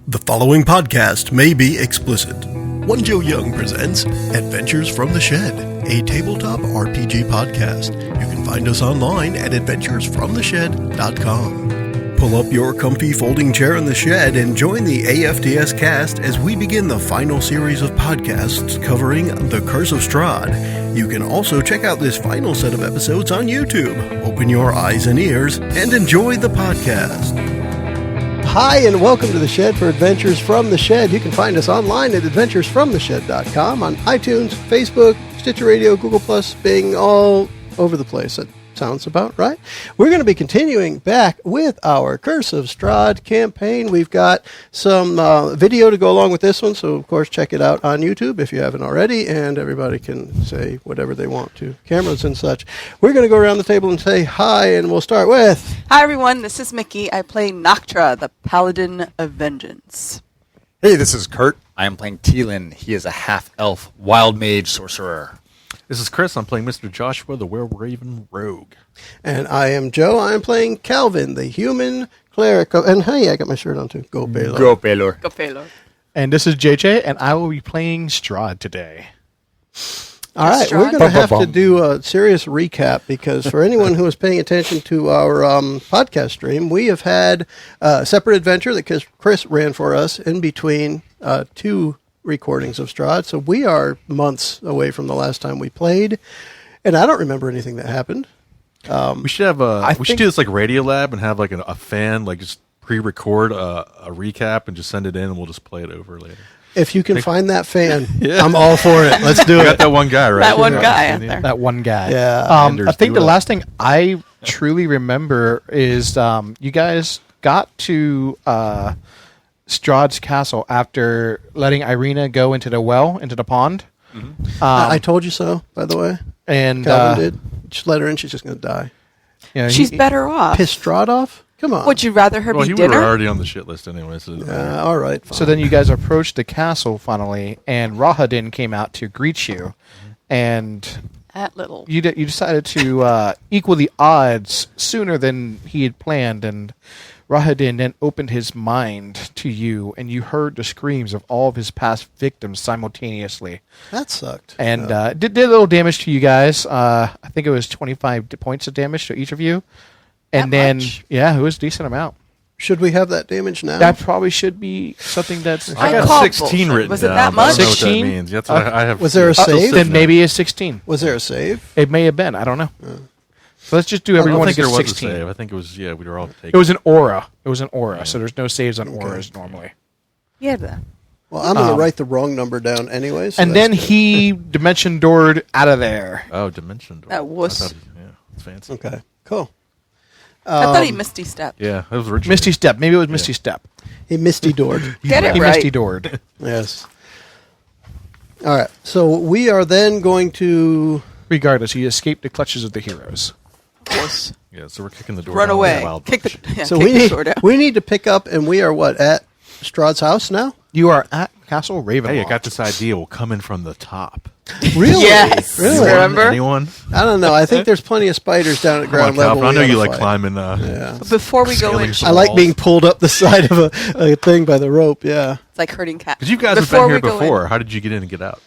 The following podcast may be explicit. One Joe Young presents Adventures from the Shed, a tabletop RPG podcast. You can find us online at adventuresfromtheshed.com. Pull up your comfy folding chair in the shed and join the AFTS Cast as we begin the final series of podcasts covering the Curse of Strahd. You can also check out this final set of episodes on YouTube. Open your eyes and ears and enjoy the podcast. Hi, and welcome to The Shed for Adventures from the Shed. You can find us online at adventuresfromtheshed.com, on iTunes, Facebook, Stitcher Radio, Google+, Bing, all over the place. That sounds about right. We're going to be continuing back with our Curse of Strahd campaign. We've got some video to go along with this one, so of course check it out on YouTube if you haven't already, and everybody can say whatever they want to, cameras and such. We're going to go around the table and say hi, and we'll start with... Hi everyone, this is Mickie. I play Noctra, the Paladin of Vengeance. Hey, this is Kurt. I am playing Teelin. He is a half-elf wild mage sorcerer. This is Chris. I'm playing Mr. Joshua, the Were-Raven Rogue. And I am Joe. I am playing Calvin, the human cleric. And hey, I got my shirt on too. Go Baylor. Go Baylor. Go Paylor. And this is JJ, and I will be playing Strahd today. All right, we're going to have to do a serious recap because for anyone who is paying attention to our podcast stream, we have had a separate adventure that Chris ran for us in between two recordings of Strahd. So we are months away from the last time we played, and I don't remember anything that happened. We should have we should do this like Radio Lab and have like a fan like just pre-record a recap and just send it in, and we'll just play it over later. If you can find that fan, I'm all for it. Let's do it. Got that one guy, right? That one guy out there. That one guy. Yeah. I think the last thing I truly remember is you guys got to Strahd's castle after letting Irina go into the well, into the pond. Mm-hmm. I told you so, by the way. And Calvin did. Just let her in. She's just going to die. You know, She's better off. Piss Strahd off? Come on. Would you rather her be we dinner? were already on the shit list anyway. So all right. Fine. So then you guys approached the castle finally, and Rahadin came out to greet you, and That little. you decided to equal the odds sooner than he had planned, and Rahadin then opened his mind to you, and you heard the screams of all of his past victims simultaneously. That sucked. And did a little damage to you guys. I think it was 25 points of damage to each of you. And That then, much? yeah, it was a decent amount. Should we have that damage now? That probably should be something that's... I got called 16 bullshit. written Was it down. that but I don't know what 16? that means. That's what I have. Was there a save? Then maybe it's 16. Was there a save? It may have been. I don't know. So let's just do I everyone don't think there gets was 16. a save. I think it was, we were all taking It was an aura. So there's no saves on auras normally. Yeah, that. Well, I'm going to write the wrong number down anyway. So And that's then good. he dimension doored out of there. Oh, Dimension Door. That wuss. I thought it's fancy. Okay, cool. I thought he Misty stepped. Yeah, that was original. Misty Step. Maybe it was Misty Step. He Misty Doored. Get it He right. Misty doored. Yes. All right, so we are then going to... Regardless, he escaped the clutches of the heroes. Wuss. Yeah, so we're kicking the door Run down away. with a wild Kick the, bunch. yeah, So kick we the need, sword out. we need to pick up, and we are what, at Strahd's house now? You are at Castle Ravenloft. Hey, I got this idea. We'll come in from the top. Really? Yes. Really? Remember? Anyone? I don't know. I think there's plenty of spiders down at Come on, ground level. Calvin. I know we you oughta like fight. climbing. Yeah. But before we go Scaling in, some I like walls. being pulled up the side of a thing by the rope, yeah. it's like hurting cats. Because you guys have Before been here we go in- before. How did you get in and get out?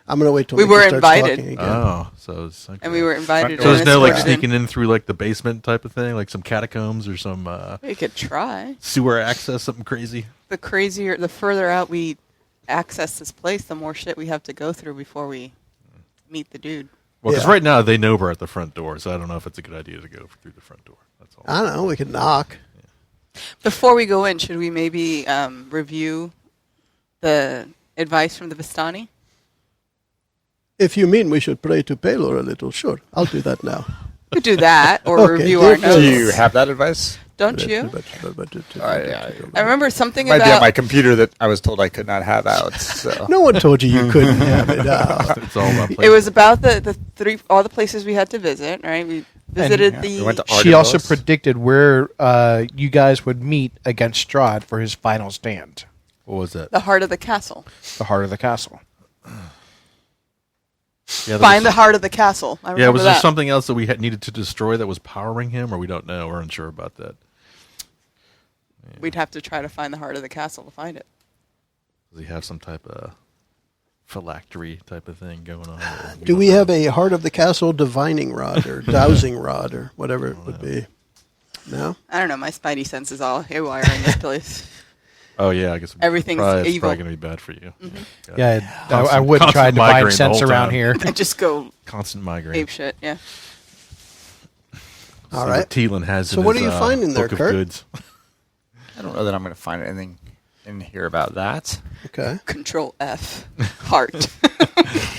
I'm going to wait till We Mickie were starts invited. talking again. Oh, so it's like And we were invited. So there's and no like escorted sneaking in through like the basement type of thing, like some catacombs or some We could try. sewer access, something crazy. The further out we access this place, the more shit we have to go through before we meet the dude. Well, because Yeah. right now they know we're at the front door, so I don't know if it's a good idea to go through the front door. That's all. I don't know. We could knock. Before we go in, should we maybe review the advice from the Vistani? If you mean we should pray to Pelor a little, sure. I'll do that now. We could do that, or Okay, review you're our good. notes. Do you have that advice? Don't you? I I remember something might be on about... my computer that I was told I could not have out. So. No one told you couldn't have it out. It's all about It was about all the places we had to visit, right? We visited we went to She also Argos. predicted where you guys would meet against Strahd for his final stand. What was that? the heart of the castle. The heart of the castle. Yeah, Find the heart of the castle. I Yeah, remember was there that. something else that we had needed to destroy that was powering him, or we don't know? We're unsure about that. we'd have to try to find the heart of the castle to find it. Does he have some type of phylactery type of thing going on? Do we have a heart of the castle divining rod or dowsing rod or whatever it would be? No? I don't know. My spidey sense is all haywire in this place. Oh, yeah, I guess Everything's it's evil. probably going to be bad for you. Mm-hmm. Yeah, I wouldn't try to migraine divine the sense whole around time. here. I just go Constant migraine. ape shit, yeah. All right. Thielen has So in what his, are you finding there, book of Kurt? goods. I don't know that I'm going to find anything in here about that. Okay. Control F. Heart.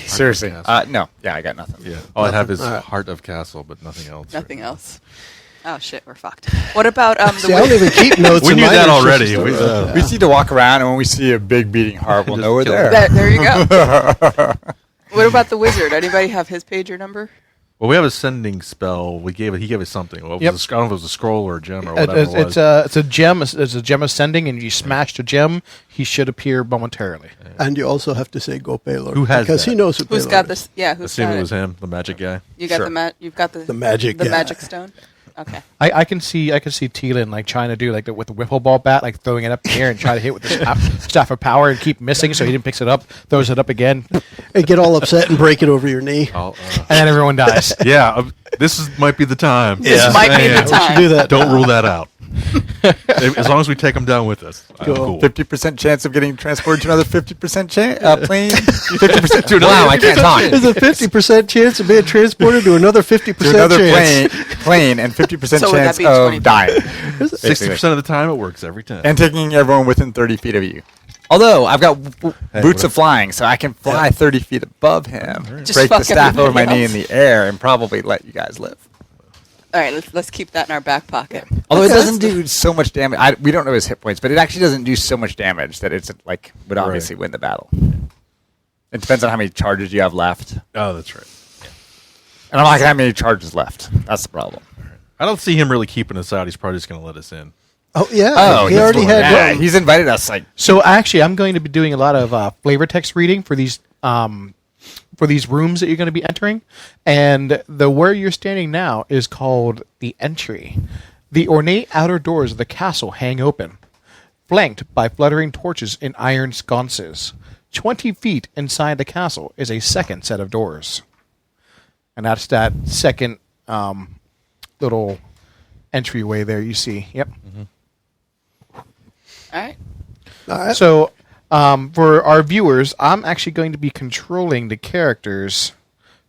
Seriously. Castle. No. Yeah, I got nothing. Yeah. All I have is All right. Heart of Castle, but nothing else. Nothing else. Oh, shit, we're fucked. What about the See, I don't even keep notes. We in knew my that notes, already. just- We- yeah. We just need to walk around, and when we see a big beating heart, we'll know we're kill it. there. There you go. What about the wizard? Anybody have his pager number? Well, we have a sending spell. He gave us something. What was Yep. I don't know if it was a scroll or a gem or whatever it was. It's a gem. It's a gem ascending, and you smash the gem, he should appear momentarily. And you also have to say "Go Paylor." Who has because that? he knows who Who's Paylor got is. this? Yeah, who's Assume got it was him, the magic guy. You got Sure. you've got The magic the guy. magic stone. Okay. I can see Thielen like trying to do like with the wiffle ball bat, like throwing it up in the air and try to hit with the staff of power and keep missing, so he didn't picks it up, throws it up again, And get all upset and break it over your knee. I'll, and then everyone dies. yeah, might be the time. This might be the Yeah. We should time. do that. Don't rule that out. As long as we take them down with us, I'm Cool. cool. 50% chance of getting transported to another 50% plane. 50% to another. Wow, I can't talk. There's a 50% chance of being transported to another 50% To another chance. plane, and 50% So would that chance be of 20? dying. 60% of the time, it works every time. And taking everyone within 30 feet of you. Although I've got boots of flying, so I can fly 30 feet above him, Just break the fuck staff over my knee in everybody the air, and probably let you guys live. All right, let's keep that in our back pocket. Although Okay. it doesn't do so much damage. We don't know his hit points, but it actually doesn't do so much damage that it's like would obviously win the battle. It depends on how many charges you have left. Oh, that's right. And I'm not gonna have many charges left. That's the problem. I don't see him really keeping us out. He's probably just going to let us in. Oh, yeah. he he's already doing had that. one. He's invited us like So actually, I'm going to be doing a lot of flavor text reading for these rooms that you're going to be entering, and the where you're standing now is called the entry. The ornate outer doors of the castle hang open, flanked by fluttering torches in iron sconces. 20 feet inside the castle is a second set of doors, and that's that second little entryway there. You see, yep. All right. All right. So, for our viewers, I'm actually going to be controlling the characters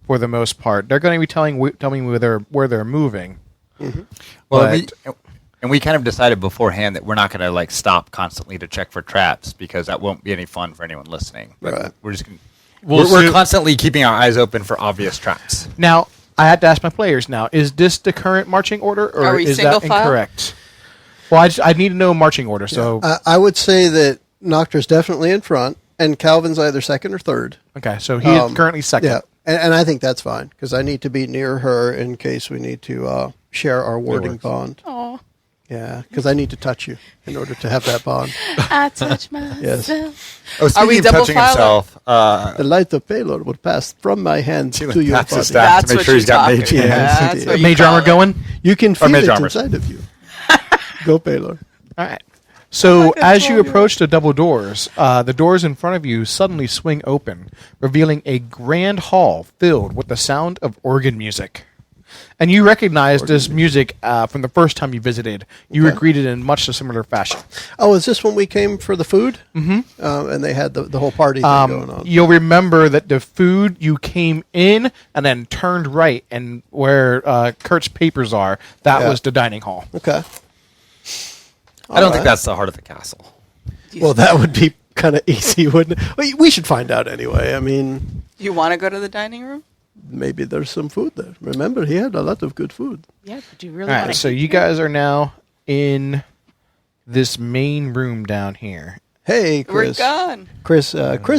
for the most part. They're going to be telling me where they're moving. Mm-hmm. well, But- we kind of decided beforehand that we're not going to like stop constantly to check for traps because that won't be any fun for anyone listening. But Right. we're just gonna, We'll we're see- constantly keeping our eyes open for obvious traps. Now, I had to ask my players. Now, is this the current marching order, or Are we is single that file? incorrect? Well, I need to know marching order. So, I would say that Noctur's definitely in front, and Calvin's either second or third. okay, so he is currently second. Yeah, and I think that's fine, because I need to be near her in case we need to share our warding works. bond. Oh, Yeah, because I need to touch you in order to have that bond. I touch myself. Yes. Oh, speaking we of double touching filing? himself, The light of Paylor will pass from my hand to your that's his body. staff That's to make what sure he's you're got talking mage about. hands. That's what you Mage call armor it. going. You can feel mage it armor. inside of you. Go, Paylor. All right. So I can as you control you. approach the double doors, the doors in front of you suddenly swing open, revealing a grand hall filled with the sound of organ music. And you recognize this music from the first time you visited. You were Okay. greeted in much a similar fashion. Oh, is this when we came for the food? Mm-hmm. And they had the whole party thing going on. You'll remember that the food, you came in and then turned right, and where Kurt's papers are, that Yeah. was the dining hall. Okay. I don't think that's the heart of the castle. Well, that would be kind of easy, wouldn't it? Well, we should find out anyway. I mean, Do you want to go to the dining room? maybe there's some food there. Remember, he had a lot of good food. Yeah, but do you really All want right, to? so you guys are now in this main room down here. Hey, We're Chris. gone. Chris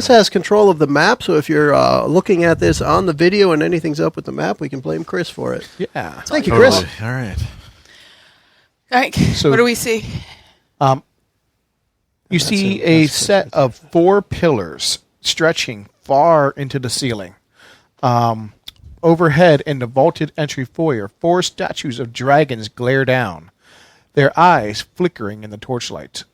has control of the map, so if you're looking at this on the video and anything's up with the map, we can blame Chris for it. Yeah. Thank you, Chris. Totally. All right. All right. So- what do we see? You see a set of 4 pillars stretching far into the ceiling. Overhead in the vaulted entry foyer, 4 statues of dragons glare down. their eyes flickering in the torchlight.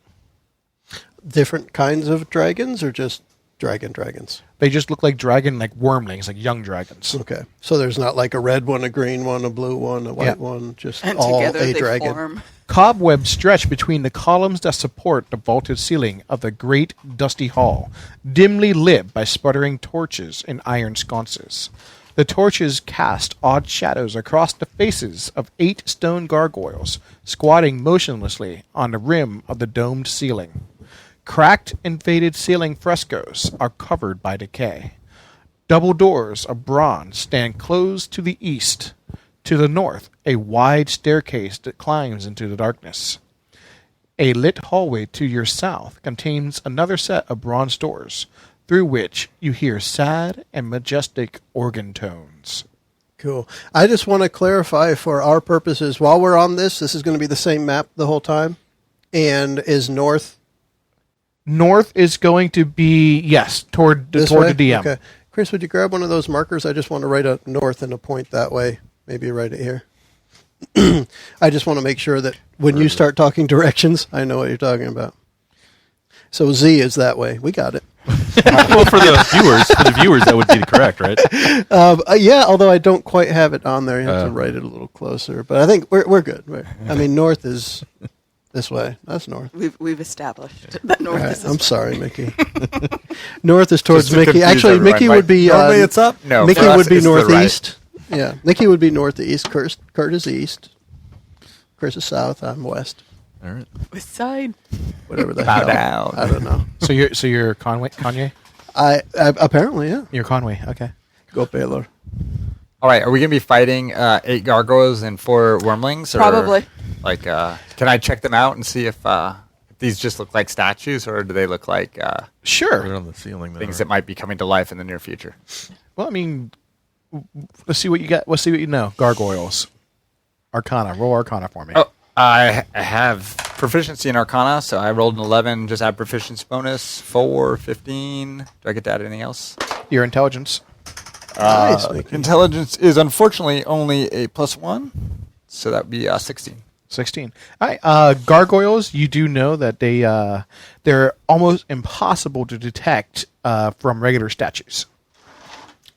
Different kinds of dragons or just dragons? They just look like like wormlings, like young dragons. Okay. So there's not like a red one, a green one, a blue one, a white one, just and all together a they dragon. form. Cobwebs stretch between the columns that support the vaulted ceiling of the great dusty hall, dimly lit by sputtering torches and iron sconces. The torches cast odd shadows across the faces of 8 stone gargoyles, squatting motionlessly on the rim of the domed ceiling. Cracked and faded ceiling frescoes are covered by decay. Double doors of bronze stand closed to the east. To the north, a wide staircase that climbs into the darkness. A lit hallway to your south contains another set of bronze doors, through which you hear sad and majestic organ tones. Cool. I just want to clarify for our purposes, while we're on this is going to be the same map the whole time? And is north... North is going to be, yes, toward the DM. Okay. Chris, would you grab one of those markers? I just want to write a north and a point that way. Maybe write it here. I just want to make sure that when you start talking directions, I know what you're talking about. So Z is that way. We got it. Well, for the viewers, that would be correct, right? Yeah, although I don't quite have it on there. You have to write it a little closer. But I think we're good. I mean, north is this way. That's north. We've established that north is this I'm way. sorry, Mickie. North is towards Just to Mickie. confuse Actually, everyone, Mickie like, would be... normally it's up? No, Mickie for us, would be it's to the right. northeast. Yeah, Mickie would be northeast. Kurt is east. Chris is south. I'm west. All right. West side. Whatever the Bow hell. down. I don't know. So you're Kanye? I apparently, yeah. You're Conway, okay. Go Baylor. All right, are we going to be fighting 8 gargoyles and 4 wormlings? Or, Probably. Like, can I check them out and see if these just look like statues, or do they look like They're Sure. on the ceiling. things that might be coming to life in the near future? Well, I mean, let's see what you got. Let's see what you know. Gargoyles. Arcana. Roll Arcana for me. Oh, I have proficiency in Arcana, so I rolled an 11, just add proficiency bonus, 4, 15. Do I get to add anything else? Your intelligence. Nice, Mickie. Intelligence is unfortunately only a +1, so that would be 16. 16. All right. Gargoyles, you do know that they're almost impossible to detect from regular statues.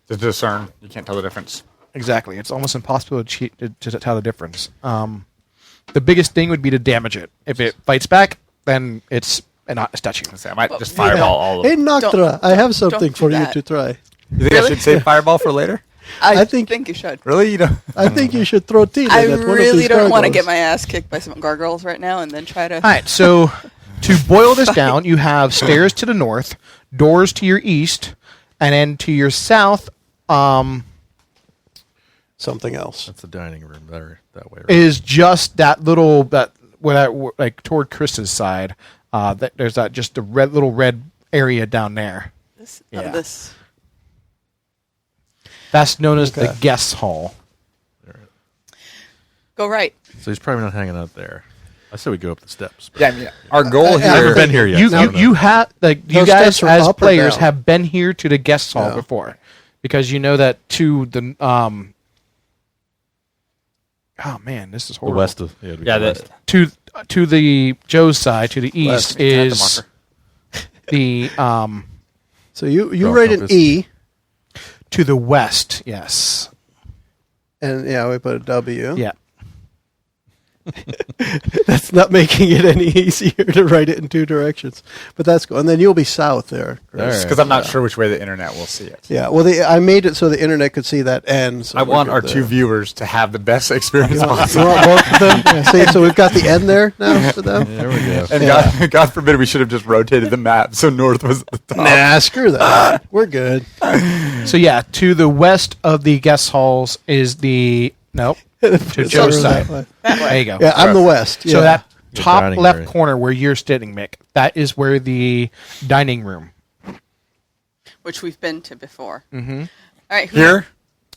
To discern, you can't tell the difference. Exactly. It's almost impossible to tell the difference. The biggest thing would be to damage it. If it fights back, then it's not a statue. I might just fireball all of Hey, them. Noctra, I have something don't do for you that. to try. You think I Really? should save fireball for later? I think- you should. Really? You don't? I think you should throw Tina I at one of really these don't want to gargoyles. get my ass kicked by some gargoyles right now and then try to... All right. So to boil this down, you have stairs to the north, doors to your east, and then to your south Something else. That's the dining room. Better that way. Right? is just that little like toward Chris's side. There's that just the little red area down there. This, Yeah. this. That's known as the Okay. guest hall. Go right. So he's probably not hanging out there. I say we go up the steps. Yeah, I mean, our goal I here. haven't been here yet. You so I don't know. you have like you Those guys steps are as up or players down? have been here to the guest hall Yeah. before, because you know that to the Oh man, this is the horrible. west of it'd be Yeah, the west. To the Joe's side, to the east West. Can I have the is marker? the So you Draw write an compass. E, to the west. Yes. and yeah, we put a W. Yeah. That's not making it any easier to write it in 2 directions. But that's cool. And then you'll be south there, Chris. All right. Because I'm not sure which way the internet will see it. Yeah, well, I made it so the internet could see that end. So I we're want good our there. 2 viewers to have the best experience You want possible. both of them? Yeah, see, so we've got the end there now for them. There we go. And Yeah. God forbid we should have just rotated the map so north was at the top. Nah, screw that. We're good. So yeah, to the west of the guest halls is the to Joe's side. There you go. Yeah, I'm the west. So yeah. that The top dining left area. corner where you're sitting, Mick, that is where the dining room. Which we've been to before. Mm-hmm. All right. Here?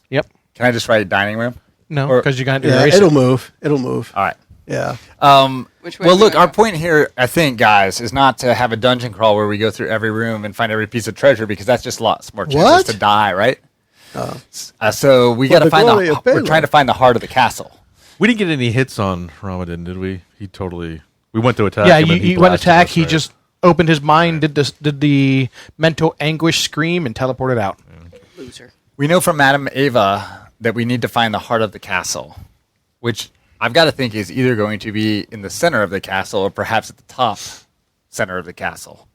Yep. Can I just write dining room? No, Or- because you're going to Yeah, erase it'll it. move. It'll move. All right. Yeah. Which way Well, do we look, wanna our go? point here, I think, guys, is not to have a dungeon crawl where we go through every room and find every piece of treasure, because that's just lots more chances What? to die, right? So we got to the find glory of we're Baylor. trying to find the heart of the castle. We didn't get any hits on Ramadan, did we? We went to attack. Yeah, him and you went blasted attack. us, He right? just opened his mind, did the mental anguish scream, and teleported out. Loser. We know from Madame Ava that we need to find the heart of the castle, which I've got to think is either going to be in the center of the castle or perhaps at the top center of the castle.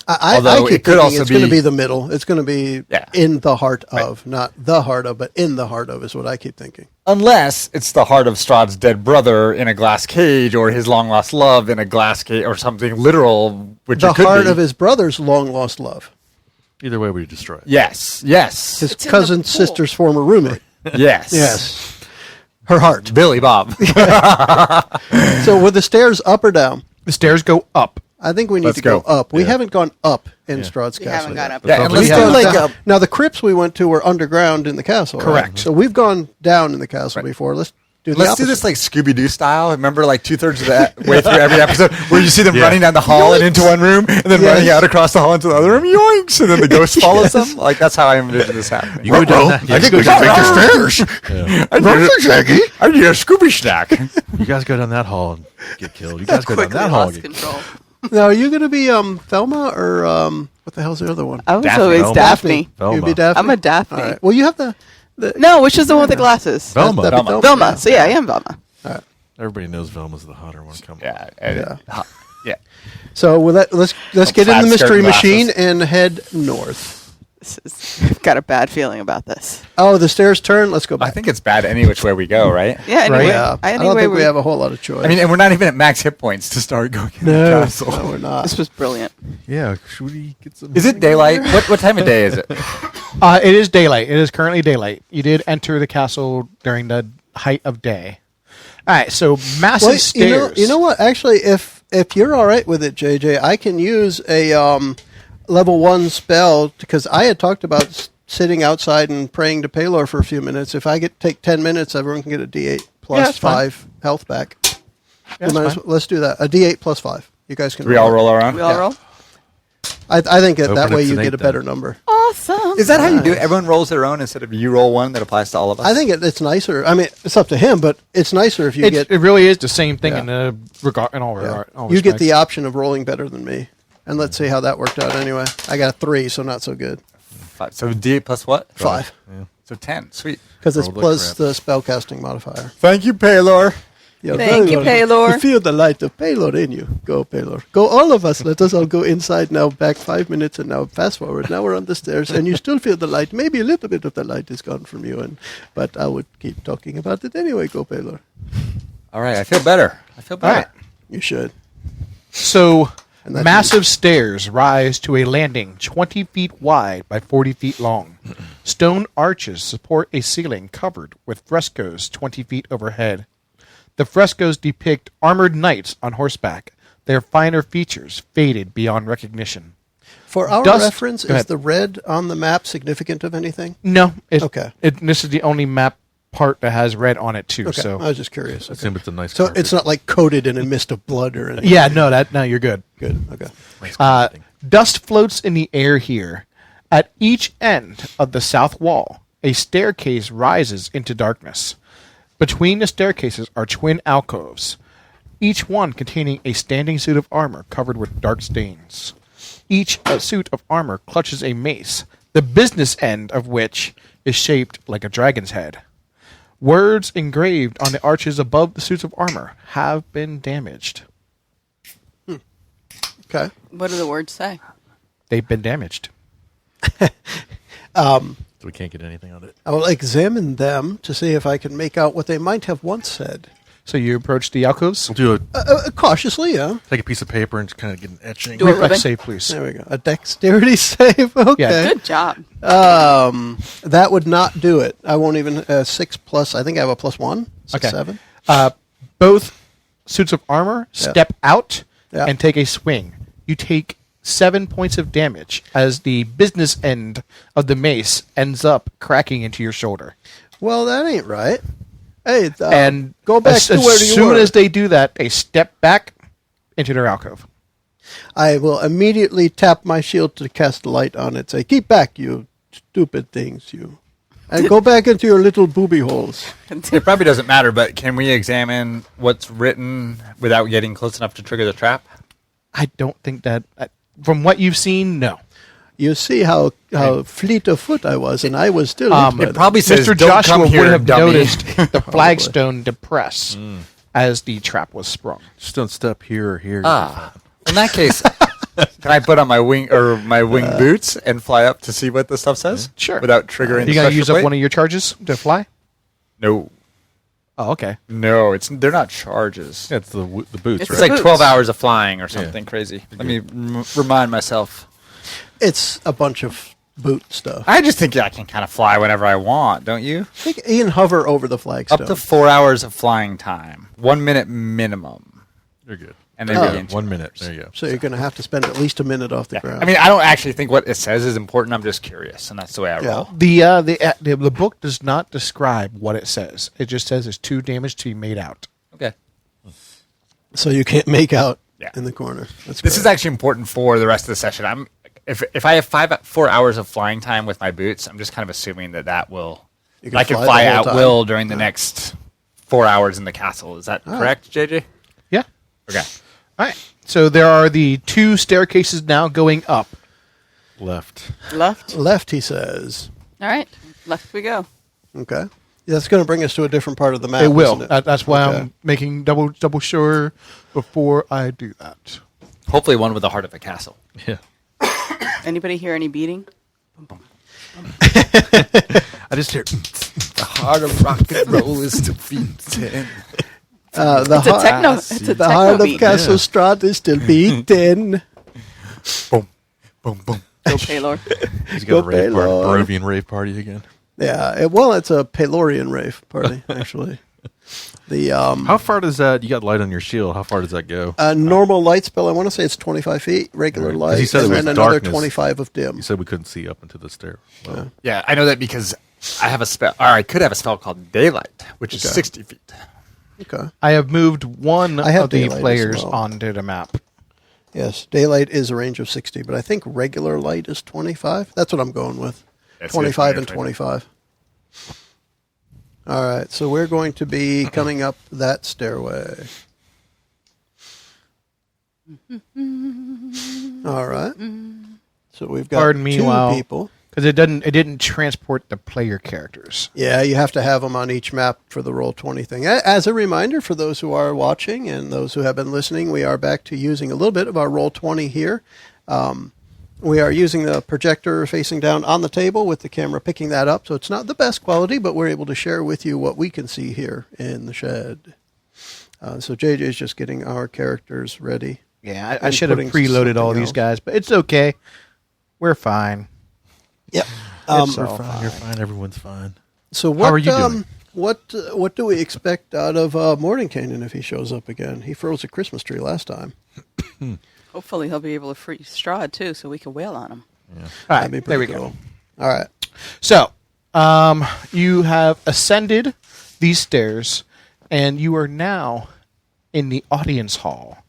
I keep it could thinking also it's going to be- be the middle. It's going to be Yeah. in the heart of, not the heart of, but in the heart of is what I keep thinking. Unless it's the heart of Strahd's dead brother in a glass cage, or his long lost love in a glass cage, or something literal, which The it could heart be. of his brother's long lost love. Either way, we destroy it. Yes, yes, His It's in the cousin's pool. sister's former roommate. yes, Yes. Her heart. Billy Bob. So were the stairs up or down? The stairs go up. I think we need Let's to go go. up. We Yeah. haven't gone up in Yeah. Strahd's We castle haven't yet. gone up. Yeah, and We let's do haven't like down. Now the crypts we went to were underground in the castle. right? Correct. So we've gone down in the castle before. Let's do the Let's do opposite. this like Scooby-Doo style. Remember, like 2/3 of the way through every episode, where you see them Yeah. running down the hall and into one room, and then Yes. running out across the hall into the other room. Yoinks! And then the ghost follows them. Like that's how I envision this happening. You go down that, I think we should take the stairs. yeah. I need a Scooby snack. You guys go down that hall and get killed. You guys go down Quickly that hall and lost get control. Now, are you going to be Thelma or what the hell's the other one? I was Daphne. always Velma. Daphne. Velma. You'd be Daphne? I'm a Daphne. All right. Well, you have the No, which is the one with the glasses? Velma. that'd be Velma. Velma. yeah. So yeah, I am Velma. Everybody knows Velma's the hotter one. Come on. Yeah, yeah. So let's get in plaid the mystery skirt and machine glasses. and head north. I've got a bad feeling about this. Oh, the stairs turn. Let's go back. I think it's bad any which way we go, right? Yeah, anyway. Right. Yeah. I don't think we have a whole lot of choice. I mean, and we're not even at max hit points to start going in the no, castle. no, we're not. This was brilliant. Yeah, should we get some? Is it daylight? What time of day is it? It is daylight. It is currently daylight. You did enter the castle during the height of day. All right, so massive Well, stairs. you know what? Actually, if you're all right with it, JJ, I can use a level 1 spell because I had talked about sitting outside and praying to Palor for a few minutes. If I take 10 minutes, everyone can get a D8 plus that's fine. 5 health back. Yeah, that's fine. Let's do that. A D8 plus 5. You guys can. Do we all roll around? We all roll? I think that Open way it you tonight, get a then. better number. Awesome. Is that how you do it? Everyone rolls their own instead of you roll one that applies to all of us? I think it's nicer. I mean, it's up to him, but it's nicer if you get. It really is the same thing Yeah. in a regard in all Yeah. regard. all You get the respects. option of rolling better than me. And let's see how that worked out anyway. I got a 3, so not so good. 5. So D8 plus what? 5. So 10. Sweet. Because it's Rolled like plus crap. the spellcasting modifier. Thank you, Paylor. Yeah, Thank you, Palor. You feel the light of Palor in you. Go, Palor. Go, all of us. Let us all go inside now, back 5 minutes, and now fast forward. Now we're on the stairs, and you still feel the light. Maybe a little bit of the light is gone from you, but I would keep talking about it anyway. Go, Palor. All right, I feel better. All right. You should. So And that's massive stairs rise to a landing 20 feet wide by 40 feet long. Stone arches support a ceiling covered with frescoes 20 feet overhead. The frescoes depict armored knights on horseback, their finer features faded beyond recognition. For our Dust- reference, Go is ahead. the red on the map significant of anything? No. Okay. This is the only map part that has red on it, too. Okay. So I was just curious. I Okay. assume it's a nice. So carpet. it's not like coated in a mist of blood or anything. yeah, no, you're good. Good. Okay. Nice Uh, carpeting. dust floats in the air here. At each end of the south wall, a staircase rises into darkness. Between the staircases are twin alcoves, each one containing a standing suit of armor covered with dark stains. Each suit of armor clutches a mace, the business end of which is shaped like a dragon's head. Words engraved on the arches above the suits of armor have been damaged. Okay. What do the words say? They've been damaged. So we can't get anything on it. I will examine them to see if I can make out what they might have once said. So you approach the alcoves. We'll do Cautiously, yeah. take a piece of paper and just kind of get an etching. Do it, Reflex Ruben. save, please. There we go. A dexterity save. Okay. Yeah. Good job. That would not do it. I won't even 6 plus. I think I have a +1. 6, Okay. 7. Both suits of armor step out Yeah. and take a swing. You take 7 points of damage as the business end of the mace ends up cracking into your shoulder. Well, that ain't right. Hey, And go back as to where you soon were. as they do that, they step back into their alcove. I will immediately tap my shield to cast light on it. Say, keep back, you stupid things, you. And go back into your little booby holes. It probably doesn't matter, but can we examine what's written without getting close enough to trigger the trap? I don't think that. From what you've seen, no. You see how fleet of foot I was, and I was still. It probably says, Mr. "Don't Joshua come here, would have dummy." noticed the flagstone depress as the trap was sprung. Just don't step here or here. In that case, can I put on my wing boots and fly up to see what the stuff says? Sure. Without triggering. You the gotta special use up plate? one of your charges to fly? No, Oh, okay. no, they're not charges. Yeah, it's the boots, It's It's right? like 12 hours of flying or something Yeah. crazy. Let me remind myself. It's a bunch of boot stuff. I just think I can kind of fly whenever I want, don't you? I think you can hover over the flagstone. Up to 4 hours of flying time. 1 minute minimum. You're good. And then begin 1 minute. There you go. So you're going to have to spend at least a minute off the ground. I mean, I don't actually think what it says is important. I'm just curious, and that's the way I roll. The book does not describe what it says. It just says there's 2 damage to be made out. Okay. So you can't make out Yeah. in the corner. That's This is great. actually important for the rest of the session. If I have 4 hours of flying time with my boots, I'm just kind of assuming that will You can I can fly fly the whole at time. will during the next 4 hours in the castle. Is that correct, JJ? Yeah. Okay. All right. So there are the 2 staircases now going up. Left. Left. Left, he says. All right. Left we go. Okay. That's going to bring us to a different part of the map. It will. isn't it? That's why Okay. I'm making double sure before I do that. Hopefully one with the heart of a castle. Yeah. Anybody hear any beating? I just hear. The heart of rock and roll is defeated. The It's a techno. It's a the techno heart of beat. Castle Strahd is still beating. Boom, boom, boom. Go Paylor. He's got a Go rave party, Baylor. Barovian rave party again. Yeah. Well, it's a Pelorian rave party, actually. The How far does that? You got light on your shield. How far does that go? normal light spell, I want to say it's 25 feet, regular Right. 'Cause light, he said and it was then another darkness. 25 of dim. You said we couldn't see up into the stair. Well, Yeah, I know that because I have a spell, or I could have a spell called Daylight, which is Okay. 60 feet. Okay. I have moved one I have of the daylight as players well. onto the map. Yes, daylight is a range of 60, but I think regular light is 25. That's what I'm going with. That's 25 good, and 25. All right, so we're going to be coming up that stairway. All right. So we've got Pardon me 2 while- people. Because it didn't transport the player characters. Yeah, you have to have them on each map for the Roll20 thing. As a reminder, for those who are watching and those who have been listening, we are back to using a little bit of our Roll20 here. We are using the projector facing down on the table with the camera picking that up, so it's not the best quality, but we're able to share with you what we can see here in the shed. So JJ's just getting our characters ready. Yeah, I And should have putting preloaded all something these else. guys, but it's okay. We're fine. Yep. It's you're all fine. You're fine. Everyone's fine. So what? How are you doing? What do we expect out of Mordenkainen if he shows up again? He froze a Christmas tree last time. Hopefully he'll be able to free Strahd too, so we can wail on him. All right, That'd be there we pretty go. cool. All right. So, you have ascended these stairs, and you are now in the audience hall.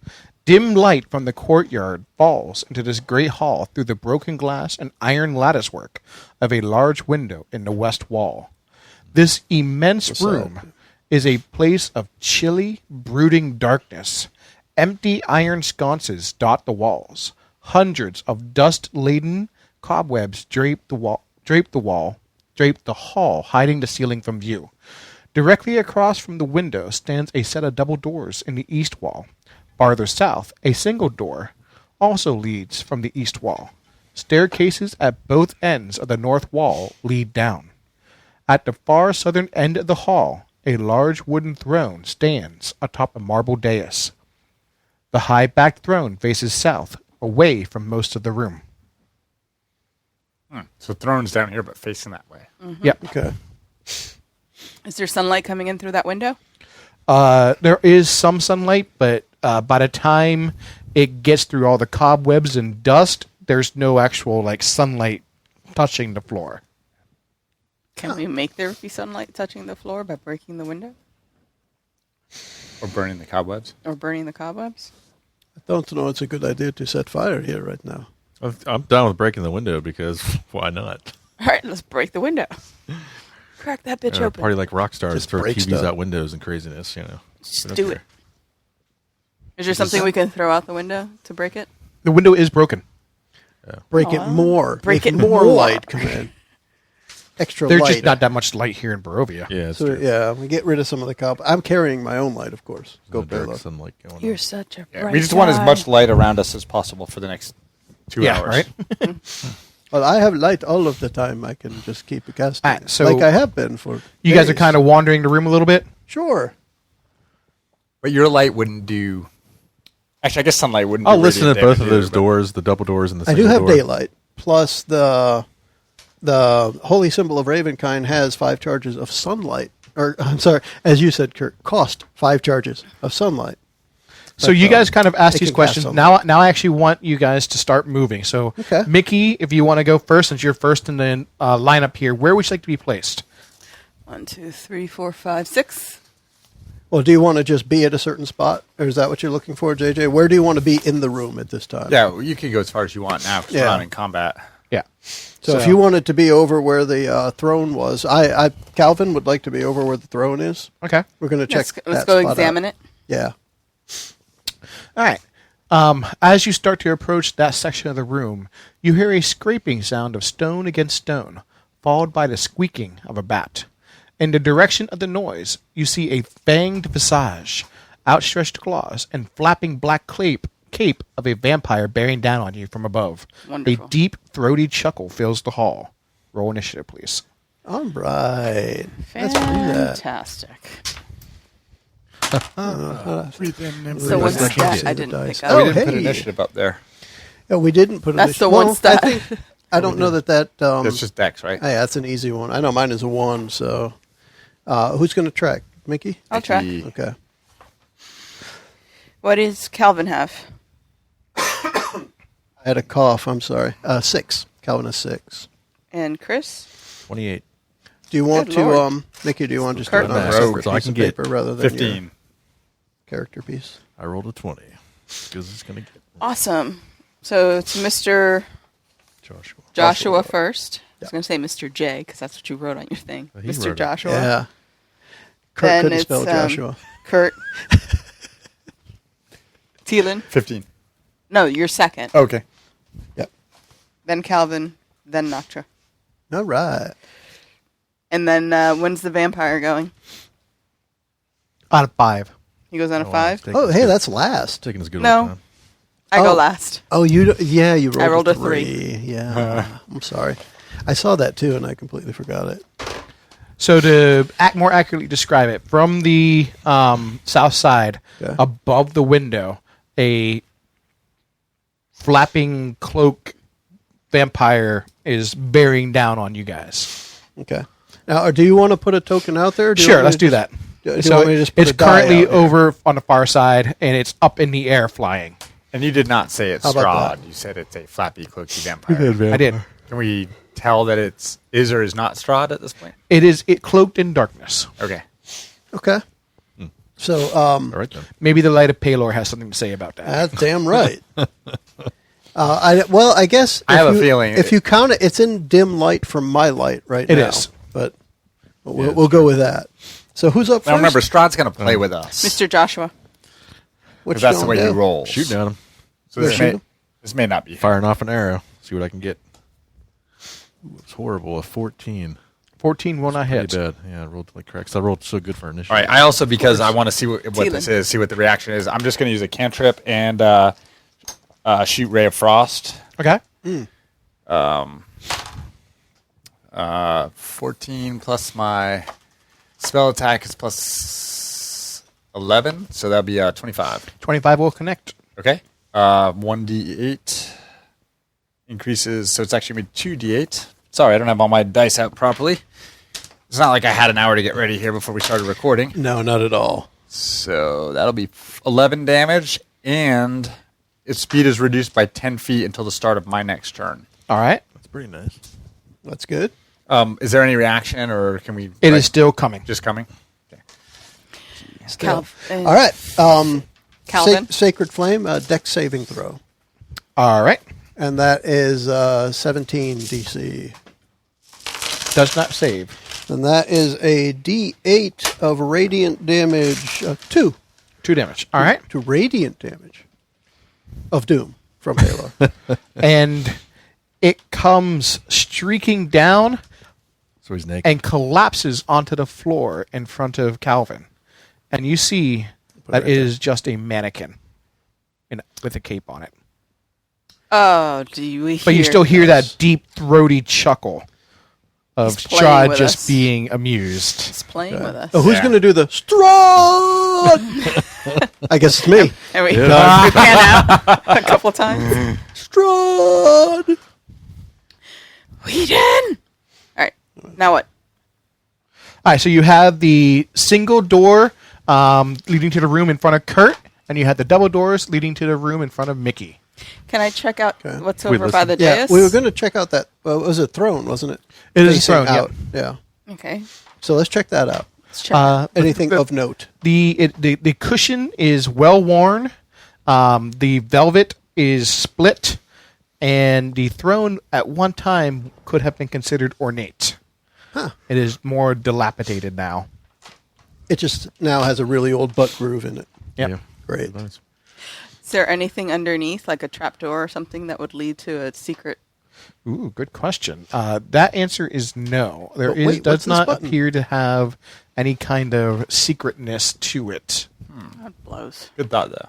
Dim light from the courtyard falls into this great hall through the broken glass and iron latticework of a large window in the west wall. This immense room is a place of chilly, brooding darkness. Empty iron sconces dot the walls. Hundreds of dust-laden cobwebs drape the hall, hiding the ceiling from view. Directly across from the window stands a set of double doors in the east wall. Farther south, a single door also leads from the east wall. Staircases at both ends of the north wall lead down. At the far southern end of the hall, a large wooden throne stands atop a marble dais. The high-backed throne faces south, away from most of the room. So throne's down here, but facing that way. Yep. Okay. Is there sunlight coming in through that window? There is some sunlight, but by the time it gets through all the cobwebs and dust, there's no actual sunlight touching the floor. Can we make there be sunlight touching the floor by breaking the window Or burning the cobwebs. or burning the cobwebs? I don't know it's a good idea to set fire here right now. I'm down with breaking the window because why not? All right, let's break the window. crack that bitch open. Party like rock stars, Just throw break TVs stuff. out windows and craziness. Just do it. Is there something we can throw out the window to break it? The window is broken. Break it more. Break Make it more. light come in. Extra There's light. just not that much light here in Barovia. Yeah, it's So, true. yeah, we get rid of some of the copper. I'm carrying my own light, of course. Go The dark Palo. sunlight going You're on. such a Yeah, bright we just want as guy. much light around us as possible for the next 2 hours. right? Well, I have light all of the time. I can just keep it casting. Alright, so like I have been for You guys are days. kind of wandering the room a little bit. Sure. But your light wouldn't do. Actually, I guess sunlight wouldn't. I'll do listen radiant at both damage of those either, but- doors, the double doors and the I single do have door. daylight. Plus the Holy Symbol of Ravenkind has 5 charges of sunlight. Or, I'm sorry, as you said, Kurt, cost 5 charges of sunlight. So But, you guys kind of asked it these can cast questions. sunlight. Now I actually want you guys to start moving. So, Okay. Mickie, if you want to go first, since you're first in the lineup here, where would you like to be placed? 1, 2, 3, 4, 5, 6. Well, do you want to just be at a certain spot? Or is that what you're looking for, JJ? Where do you want to be in the room at this time? Yeah, well, you can go as far as you want now because Yeah. we're not in combat. Yeah. So if you wanted to be over where the throne was, Calvin would like to be over where the throne is. Okay. We're going to check. Let's that go spot examine out. it. Yeah. All right. As you start to approach that section of the room, you hear a scraping sound of stone against stone, followed by the squeaking of a bat. In the direction of the noise, you see a fanged visage, outstretched claws, and flapping black cape of a vampire bearing down on you from above. Wonderful. A deep, throaty chuckle fills the hall. Roll initiative, please. All right. Let's do that. Fantastic. So what's Let's that? see I the didn't dice. pick Oh, up. We didn't put hey. initiative up there. Yeah, we didn't put it. That's the one stat. I don't know that. That's just Dex, right? Hey, that's an easy one. I know mine is a 1. So, who's going to track? Mickie? I'll try. Okay. What does Calvin have? I had a cough. I'm sorry. 6. Calvin is 6. And Chris? 28. Do you want Good to, Lord. Mickie? Do you want to just Kurt? do it on a Rogue, separate so I piece can of get paper rather than your 15. character piece? I rolled a 20 because it's going to get Awesome. So it's Mr. Joshua. first. I was going to say Mr. J because that's what you wrote on your thing. He wrote Mr. it. Joshua. Yeah. Kurt Then couldn't it's, spell Joshua. Kurt. Thielen. 15. No, you're second. Okay. Yep. Then Calvin. Then Noctra. All right. And then when's the vampire going? Out of 5. He goes on a 5. Oh, hey, that's last. Taking as good No. a time. I go Oh. last. Oh, you rolled I rolled a 3. Yeah. I'm sorry. I saw that too, and I completely forgot it. So to more accurately describe it, from the south side, Okay. above the window, a flapping cloak vampire is bearing down on you guys. Okay. Now, do you want to put a token out there? Or do you Sure, want me let's to do just- that. Do you So want me to just put it's a die currently out here? over on the far side, and it's up in the air flying. And you did not say it's How about Strahd. You said it's a flappy, cloaky vampire. I did. Can we tell that it's is or is not Strahd at this point? It cloaked in darkness. Okay. Okay. So, All right, then. Maybe the light of Palor has something to say about that. that's damn right. I guess I if have a you- feeling if you count it, it's in dim light from my light right It now. is. But we'll go with that. So who's up first? Now remember, Strahd's going to play with us. Mr. Joshua. What Because that's the you way gonna he do? rolls. Shooting at him. So You're this may, shooting? this may not be. Firing off an arrow. See what I can get. It's horrible. A 14. 14 will not hit. Pretty bad. Yeah, I rolled like cracks. I rolled so good for initiative. All right. I also, because I want to see what Thielen. this is, see what the reaction is, I'm just going to use a cantrip and shoot Ray of Frost. Okay. 14 plus my spell attack is plus 11, so that'll be 25. 25 will connect. Okay. 1d8 increases, so it's actually going to be 2d8. Sorry, I don't have all my dice out properly. It's not like I had an hour to get ready here before we started recording. No, not at all. So that'll be 11 damage, and its speed is reduced by 10 feet until the start of my next turn. All right. That's pretty nice. That's good. Is there any reaction, or can we... It is still coming. just coming? Okay. Calvin. All right. Calvin. Sacred Flame, dex saving throw. All right. And that is 17 DC. Does not save. And that is a D8 of radiant damage. 2. 2 damage. All right. To radiant damage of doom from Halo. And it comes streaking down So he's naked. and collapses onto the floor in front of Calvin. And you see that it is just a mannequin with a cape on it. Oh, do we hear But you still hear this? that deep, throaty chuckle of He's playing Strahd with just us. being amused. He's playing with us. Oh, who's going to do the Strahd? I guess it's me. And we, Yeah. we pan out a couple times. Strahd! Whedon! All right. Now what? All right, so you have the single door leading to the room in front of Kurt, and you have the double doors leading to the room in front of Mickie. Can I check out Okay. what's We over by the Yeah, dais? we were going to check out that. Well, it was a throne, wasn't it? It is a Facing throne, yeah. out. Yeah. Okay. So let's check that out. Let's check. Anything of note? The cushion is well worn. The velvet is split, and the throne at one time could have been considered ornate. Huh. It is more dilapidated now. It just now has a really old butt groove in it. Yep. Yeah. Great. Nice. Is there anything underneath, like a trapdoor or something that would lead to a secret? Ooh, good question. That answer is no. There But wait, what's does this not button? appear to have any kind of secretness to it. That blows. Good thought, though.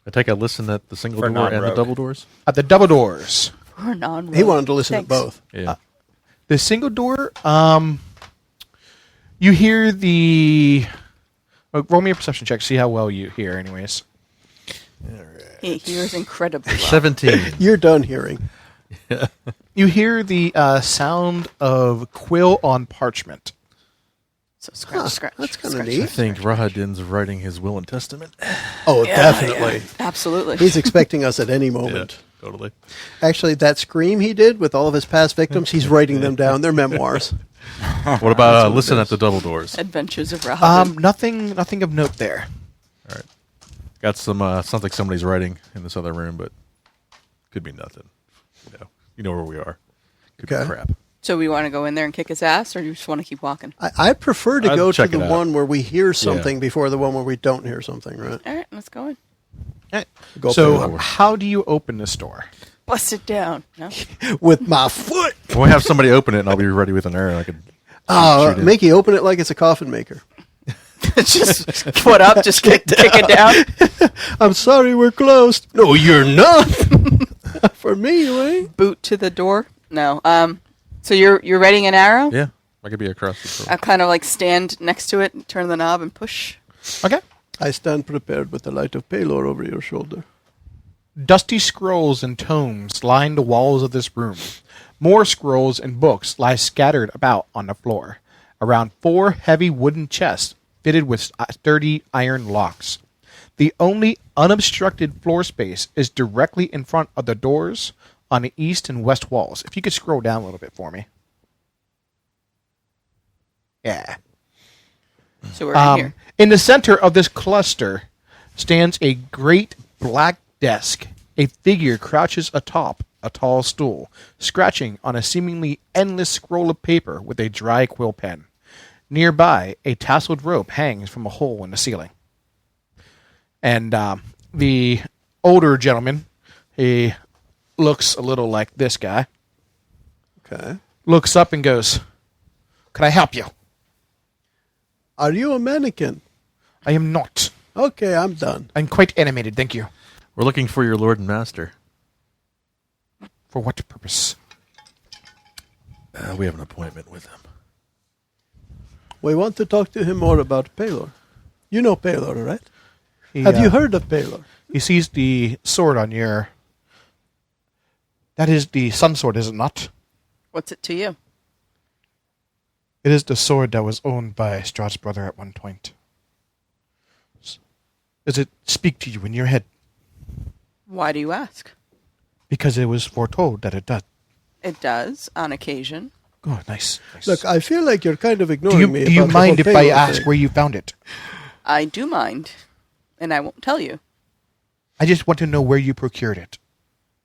I take a listen at the single For door and the non-rogue. double doors. At the double doors, We're non. He wanted to listen to both. Yeah. the single door, you hear the. Roll me a perception check. See how well you hear, anyways. He hears incredibly well. 17. You're done hearing. You hear the sound of quill on parchment. So scratch, scratch. that's kinda scratch, neat. I think Rahadin's writing his will and testament. Oh, Yeah, definitely. yeah. Absolutely. He's expecting us at any moment. Totally. Actually, that scream he did with all of his past victims, he's writing them down. They're memoirs. What about listen at the double doors? Adventures of Rahab. Nothing of note there. All right. Got some, sounds like somebody's writing in this other room, but could be nothing. You know where we are. Could Okay. be crap. So we want to go in there and kick his ass, or do you just want to keep walking? I prefer to I'd go to check the it out. one where we hear something before the one where we don't hear something, right? All right, let's go in. Go So, for it. how do you open this door? Bust it down. No? With my foot. We'll have somebody open it, and I'll be ready with an arrow. I could. Oh, shoot it. Mickey, open it like it's a coffin maker. Just foot up, just kick it down. I'm sorry, we're closed. No, you're not. For me, you ain't. Boot to the door. No. So you're readying an arrow? Yeah, I could be across the floor. I kind of like stand next to it, and turn the knob, and push. Okay. I stand prepared with the light of Palor over your shoulder. Dusty scrolls and tomes line the walls of this room. More scrolls and books lie scattered about on the floor, around 4 heavy wooden chests fitted with sturdy iron locks. The only unobstructed floor space is directly in front of the doors on the east and west walls. If you could scroll down a little bit for me. Yeah. So we're in here. In the center of this cluster stands a great black desk. A figure crouches atop a tall stool, scratching on a seemingly endless scroll of paper with a dry quill pen. Nearby, a tasseled rope hangs from a hole in the ceiling. And the older gentleman, he looks a little like this guy, Okay. looks up and goes, "Can I help you?" Are you a mannequin? "I am not. Okay, I'm done. I'm quite animated, thank you." We're looking for your lord and master. "For what purpose?" We have an appointment with him. We want to talk to him more about Palor. You know Palor, right? He, Have you heard of Palor? He sees the sword on your... That is the sun sword, is it not? What's it to you? It is the sword that was owned by Strahd's brother at one point. Does it speak to you in your head? Why do you ask? Because it was foretold that it does. It does, on occasion. Oh, nice. Look, I feel like you're kind of do ignoring me. you about mind the if whole I Palor ask thing. where you found it? I do mind, and I won't tell you. I just want to know where you procured it.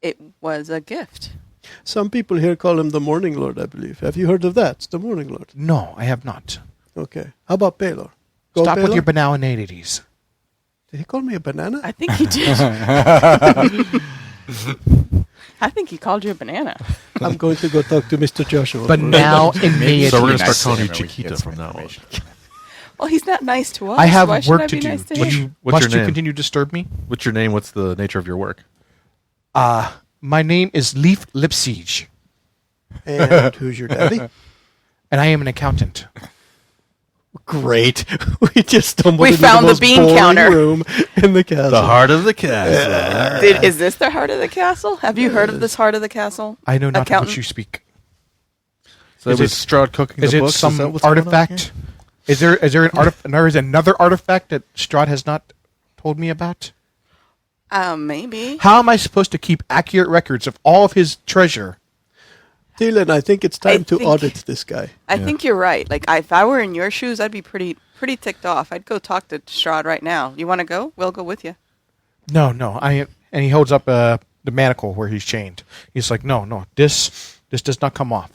It was a gift Some people here call him the Morning Lord, I believe. Have you heard of that? It's the Morning Lord. No, I have not. Okay. How about Baylor? Stop with Baylor? your banalities. Did he call me a banana? I think he did. I think he called you a banana. I'm going to go talk to Mr. Joshua. But now immediately. So we're going to Nice start to calling you him and we can Chiquita get some from now on. information. Well, he's not nice to us. I have Why should work I to be do. nice to Must him? you, What's must your you name? continue to disturb me? What's your name? What's the nature of your work? My name is Leaf Lipsiege, And who's your daddy? and I am an accountant. Great. We just stumbled We into found the most bean boring counter. room in the castle. The heart of the castle. Is this the heart of the castle? Have you heard of this heart of the castle? I know not of Accountant? what you speak. So Is was it- Strahd cooking Is the it books? some Is that what's going on artifact? here? Is there another artifact that Strahd has not told me about? Maybe. How am I supposed to keep accurate records of all of his treasure? Dylan, I think it's time to think- audit this guy. I think you're right. Like, if I were in your shoes, I'd be pretty ticked off. I'd go talk to Strahd right now. You want to go? We'll go with you. No. And he holds up the manacle where he's chained. He's like, no. This does not come off.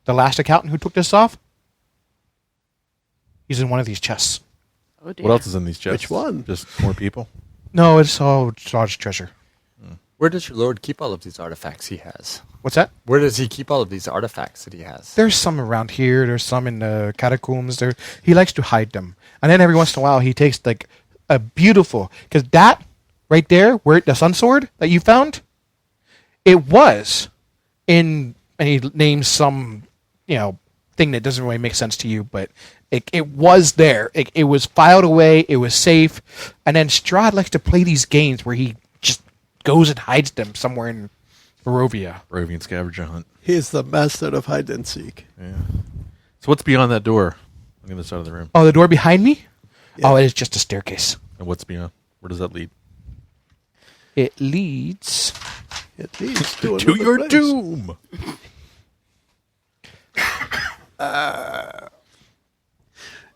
The last accountant who took this off, he's in one of these chests. Oh, dear. What else is in these chests? Which one? Just more people? No, it's all Strahd's treasure. Where does your lord keep all of these artifacts he has? What's that? Where does he keep all of these artifacts that he has? There's some around here. There's some in the catacombs. There, he likes to hide them, and then every once in a while he takes like a beautiful, because that right there, where the sun sword that you found, it was in, and he names some, thing that doesn't really make sense to you, but it was there. It was filed away. It was safe, and then Strahd likes to play these games where he just goes and hides them somewhere in Barovia. Barovian scavenger hunt. He is the master of hide and seek. Yeah. So what's beyond that door on the other side of the room? Oh, the door behind me? Yeah. Oh, it is just a staircase. And what's beyond? Where does that lead? It leads. It leads to To another your place. doom!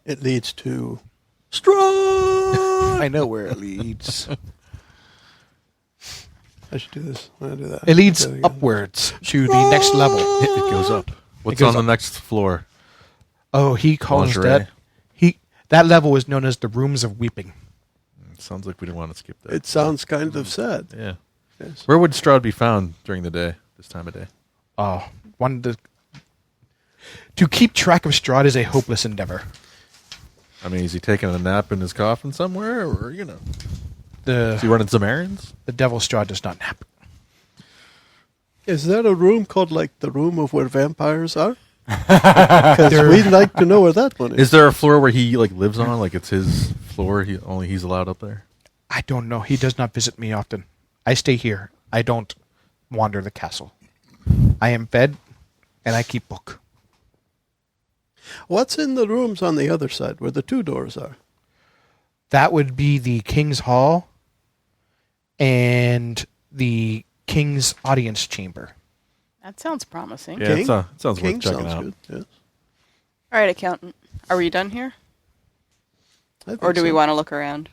It leads to Strahd. I know where it leads. I should do this. I'm gonna do that. It leads Do that again. upwards to the next level. It goes up. What's goes on the up. next floor? Oh, he calls Lingerie. that level is known as the Rooms of Weeping. It sounds like we didn't want to skip that. It sounds kind of sad. Yeah. Yes. Where would Strahd be found during the day, this time of day? Oh, to keep track of Strahd is a hopeless endeavor. I mean, is he taking a nap in his coffin somewhere, or, is he The running some errands? devil Strahd does not nap. Is that a room called like the room of where vampires are? Because we'd like to know where that one is. Is there a floor where he lives on, like it's his floor? He's allowed up there. I don't know. He does not visit me often. I stay here. I don't wander the castle. I am fed, and I keep book. What's in the rooms on the other side where the two doors are? That would be the King's Hall and the King's Audience Chamber. That sounds promising. Yeah, King? it sounds worth King checking sounds out. good. Yes. All right, accountant. Are we done here? I think Or do we so. want to look around?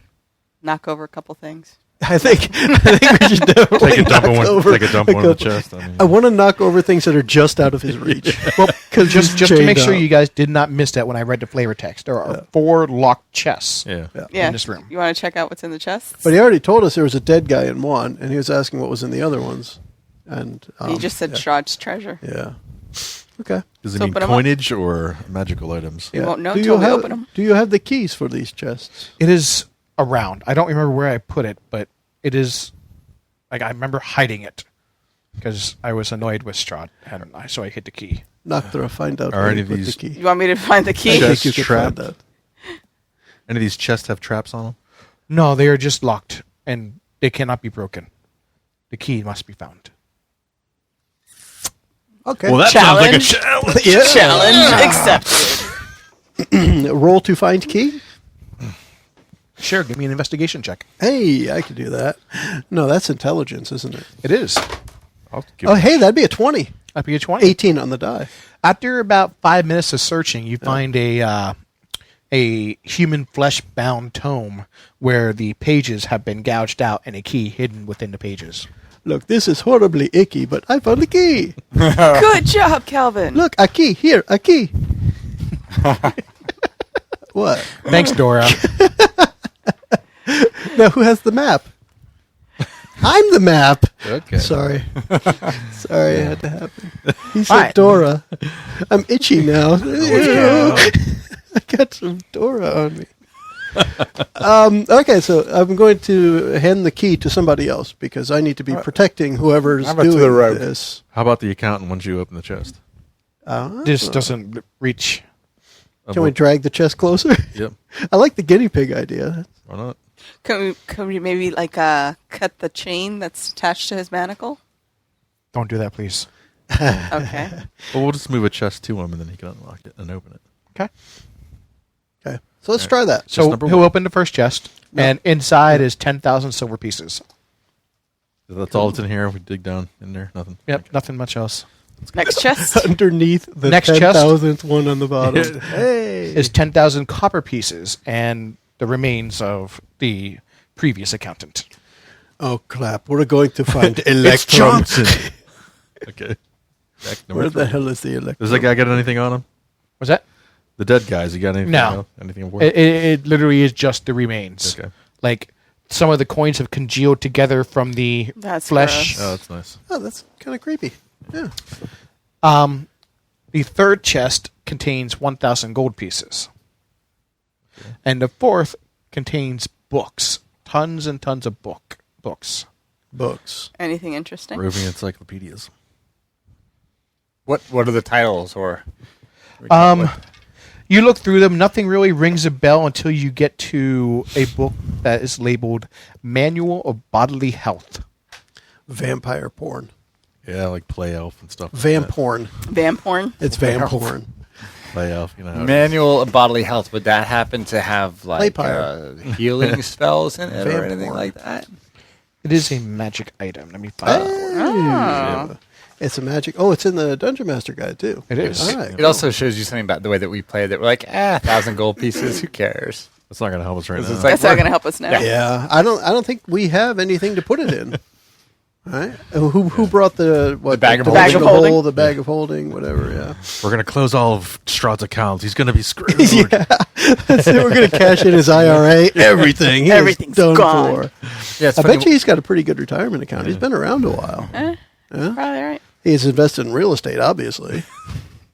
Knock over a couple things? I think we should definitely Take a dump knock on over one. Take a dump on one in the couple- chest. I mean, I want to knock over things that are just out of his reach. Well, Because just to make sure you guys did not miss that when I read the flavor text, there are 4 locked chests yeah. Yeah. in this room. You want to check out what's in the chests? But he already told us there was a dead guy in one, and he was asking what was in the other ones. And he just said Strahd's treasure. yeah. Okay. Does it So mean open 'em up. coinage or magical items? You Yeah. won't know Do till you we have- open 'em. Do you have the keys for these chests? It is around. I don't remember where I put it, but it is like I remember hiding it because I was annoyed with Strahd, and so I hit the key. Noctra, find out Are where any you of put these- the key. You want me to find the I key? Chests think you could trapped? find that. Any of these chests have traps on them? No, they are just locked and they cannot be broken. The key must be found. Okay. Well, that Challenge. sounds like a challenge. Yeah. Challenge accepted. Roll to find key? Sure, give me an investigation check. Hey, I could do that. No, that's intelligence, isn't it? It is. I'll give Oh, hey, that'd be a 20. That'd be a 20. 18 on the die. After about 5 minutes of searching, you find a human flesh-bound tome where the pages have been gouged out and a key hidden within the pages. Look, this is horribly icky, but I found a key. Good job, Calvin. Look, a key. Here, a key. What? Thanks, Dora. Now, who has the map? I'm the map. Okay. Sorry. Sorry, it had to happen. He said Alright. Dora. I'm itchy now. I got some Dora on me. Okay, so I'm going to hand the key to somebody else because I need to be protecting whoever's How about to doing the rogue? this. How about the accountant once you open the chest? This doesn't reach. Can we drag the chest closer? Yep. I like the guinea pig idea. Why not? Can we maybe like cut the chain that's attached to his manacle? Don't do that, please. Okay. Well, we'll just move a chest to him, and then he can unlock it and open it. Okay. Okay, so let's try that. So number he'll one. open the first chest, and inside is 10,000 silver pieces. That's all that's in here. We dig down in there. Nothing. Yep, Okay. nothing much else. Next chest. Underneath the Next chest? 10,000th one on the bottom. Hey. Is 10,000 copper pieces and the remains of the previous accountant. Oh, crap. We're going to find Electron. Okay. Back number Where the three. hell is the Electron? Does that guy got anything on him? Was that? The dead guys. You got anything? No. else? Anything important? It literally is just the remains. Okay. Like, some of the coins have congealed together from the That's flesh. gross. Oh, that's nice. Oh, that's kind of creepy. Yeah. The third chest contains 1,000 gold pieces. Okay. And the fourth contains books. Tons and tons of books. Books. Anything interesting? Roving encyclopedias. What are the titles or? You look through them, nothing really rings a bell until you get to a book that is labeled Manual of Bodily Health. Vampire porn. Yeah, like play elf and stuff. Vamporn. Vamporn? It's vamporn. Play elf, you know. How it is. Manual of bodily health. Would that happen to have like Playpire. healing spells in it or Vamp anything porn. like that? It is a magic item. Let me find it. Oh. It's a magic. Oh, it's in the Dungeon Master Guide, too. It is. All right. It also shows you something about the way that we play. That we're like, 1,000 gold pieces. Who cares? That's not going to help us right This now. is like- That's not going to help us now. Yeah, I don't think we have anything to put it in. All right. Who brought the bag of the holding? Bag of holding. the bag of holding, whatever. Yeah. We're going to close all of Strahd's accounts. He's going to be screwed. That's it. We're going to cash in his IRA. Everything. He is Everything's done gone. for. Yeah, it's I funny. bet you he's got a pretty good retirement account. He's been around a while. Probably right. He's invested in real estate, obviously.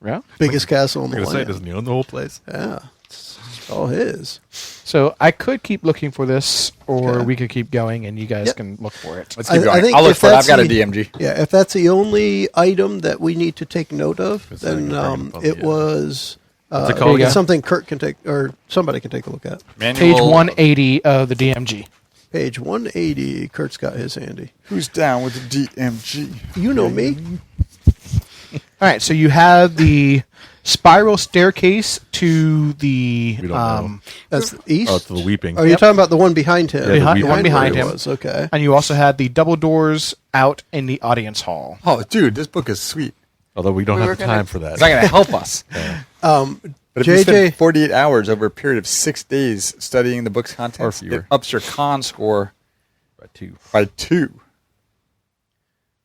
Yeah. Biggest castle in I'm the going to say, land. doesn't he own the whole place? Yeah. It's all his. So I could keep looking for this, or Okay. we could keep going, and you guys Yep. can look for it. Let's keep I going. think I'll look if for it. I've that's got a the- DMG. Yeah, if that's the only item that we need to take note of, It's then like a burn it bump, yeah. was What's it called again? something Kurt can take, or somebody can take a look at. Page Manual- 180 of the DMG. Page 180. Kurt's got his handy. Who's down with the DMG? You know me. All right, so you have the spiral staircase to the We don't know. That's the east. Oh, to the weeping. Are you talking about the one behind him? Yeah, the one behind where he him. Was. Okay. and you also had the double doors out in the audience hall. Oh, dude, this book is sweet. Although we don't We have were the gonna- time for that. It's not going to help us. But if you JJ spend 48 hours over a period of 6 days studying the book's contents, Or fewer. it ups your con score Right, too. by 2.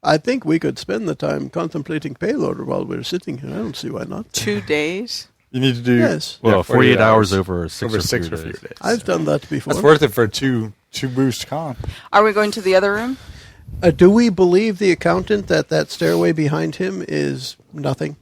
I think we could spend the time contemplating payload while we're sitting here. I don't see why not. 2 days. You need to do Yes. Well, 48 hours over 6 or fewer fewer days. days. I've done that before. That's worth it for two boost con. Are we going to the other room? Do we believe the accountant that that stairway behind him is nothing?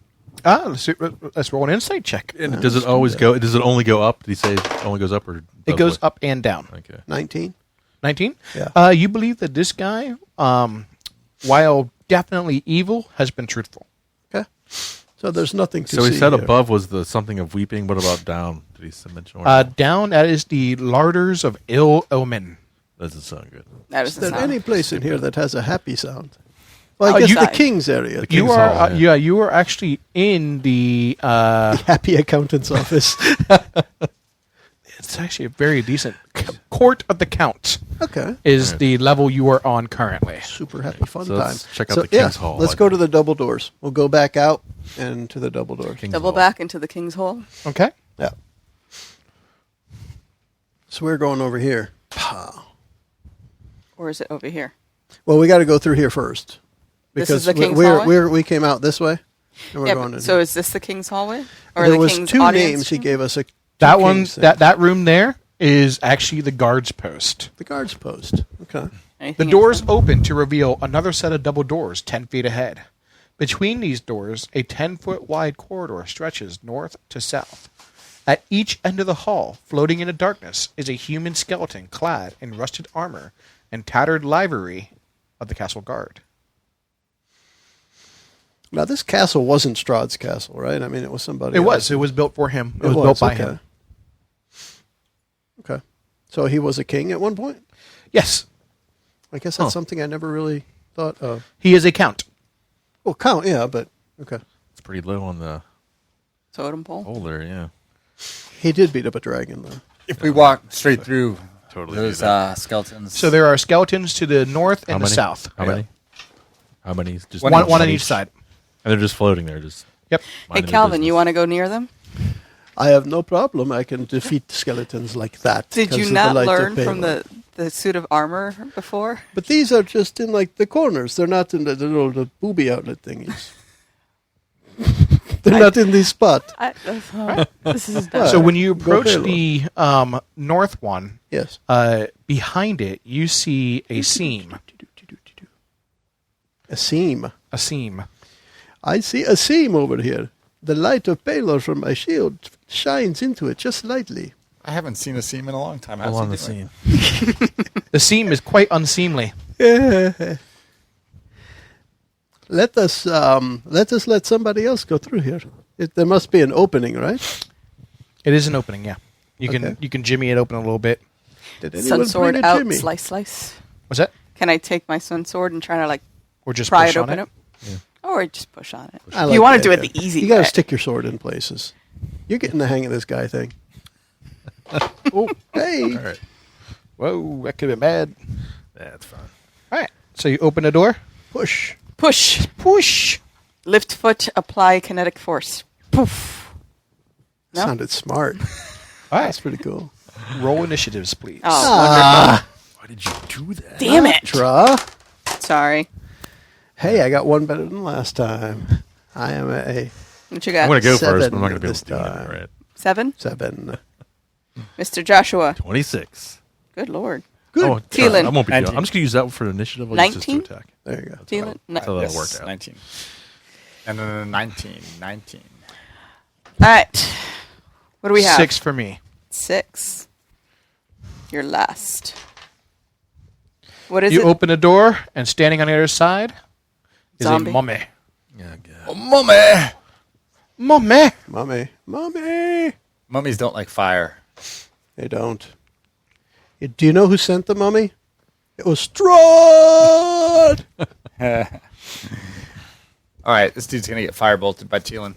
Let's roll an insight check. And does it always go? Does it only go up? Did he say it only goes up or It goes up and down. Okay. 19? 19? Yeah. You believe that this guy, while definitely evil, has been truthful. Okay. So there's nothing to So see he said here. above was the something of weeping. What about down? Did he mention? Down, that is the larders of ill omen. Doesn't sound good. That Is is there the any sound. place in here that has a happy sound? Well, I Oh, guess you- the King's area. You King's are, Hall, yeah. you are actually in the. Happy accountant's office. It's actually a very decent court of the count. Okay. Is the level you are on currently. Super happy fun So time. let's check out the King's Hall, Let's I go think. to the double doors. We'll go back out and to the double doors. King's Double Hall. back into the King's Hole. Okay. Yeah. So we're going over here. Pow. Or is it over here? Well, we got to go through here first. This is the Because King's Hallway? we came out this way. And we're Yeah, going in so here. is this the King's Hallway? Or There the was King's two audience names he room? gave us. That two one, kings thing. that room there is actually the guard's post. The guard's post. Okay. Anything The doors inside? open to reveal another set of double doors 10 feet ahead. Between these doors, a 10-foot wide corridor stretches north to south. At each end of the hall, floating in the darkness, is a human skeleton clad in rusted armor and tattered livery of the castle guard. Now, this castle wasn't Strahd's castle, right? I mean, it was somebody It was. else's. It was built for him. It was built by okay. him. Okay. So he was a king at one point? Yes. I guess that's something I never really thought of. He is a count. Well, count, yeah, but okay. It's pretty low on the Totem pole? hole there, yeah. He did beat up a dragon, though. If we walk straight through Totally those do that. skeletons. So there are skeletons to the north and How the many? south. How many? How many? Just One on each side. And they're just floating there. Just Yep. Hey, minding their Calvin, you business. want to go near them? I have no problem. I can defeat skeletons like that. Did 'cause you of the not light of learn from Baelor. the suit of armor before? But these are just in, like, the corners. They're not in the little the booby outlet thingies. They're not in the spot. This is dumb. So when you Go approach Baelor. the north one, Yes. behind it, you see a seam. A seam. A seam. I see a seam over here. The light of Baelor from my shield shines into it just lightly. I haven't seen a seam in a long time. All How's on he the doing? scene. The seam is quite unseemly. Let us let somebody else go through here. There must be an opening, right? It is an opening, yeah. You Okay. can jimmy it open a little bit. Did Sun anyone sword bring a out, Jimmy? slice, slice. What's that? Can I take my sun sword and try to like Or just pry push it on open it? up? Or just push on it. I If like you want the to do it idea. the easy You got to way. stick your sword in places. You're getting the hang of this guy thing. Oh, Hey, All right. whoa, that could be bad. That's fine. All right. So you open the door. push. Push. Push. Lift foot, apply kinetic force. Poof. No? Sounded smart. All That's right. pretty cool. Roll initiatives, please. Oh, Why did you do that? wonderful. Damn it. Draw. Sorry. Hey, I got one better than last time. I am a What you I'm got? going to go Seven first, but I'm not going to be able this to do anything, time. right? 7? 7. Mr. Joshua. 26. Good lord. Good. Oh, Thielen. I won't be. 19. I'm just going to use that for initiative. I'll use this to 19? attack. There you go. Thielen? No. So that'll Yes, work out. 19. And then 19. 19. All right. What do we have? 6 for me. 6. Your last. What is You it? open the door, and standing on the other side is Zombie. a mummy. Yeah, God. Mummy! Mummy. Mommy. Mommy. Mummies don't like fire. They don't. Do you know who sent the mummy? It was Strahd! All right, this dude's going to get firebolted by Thielen.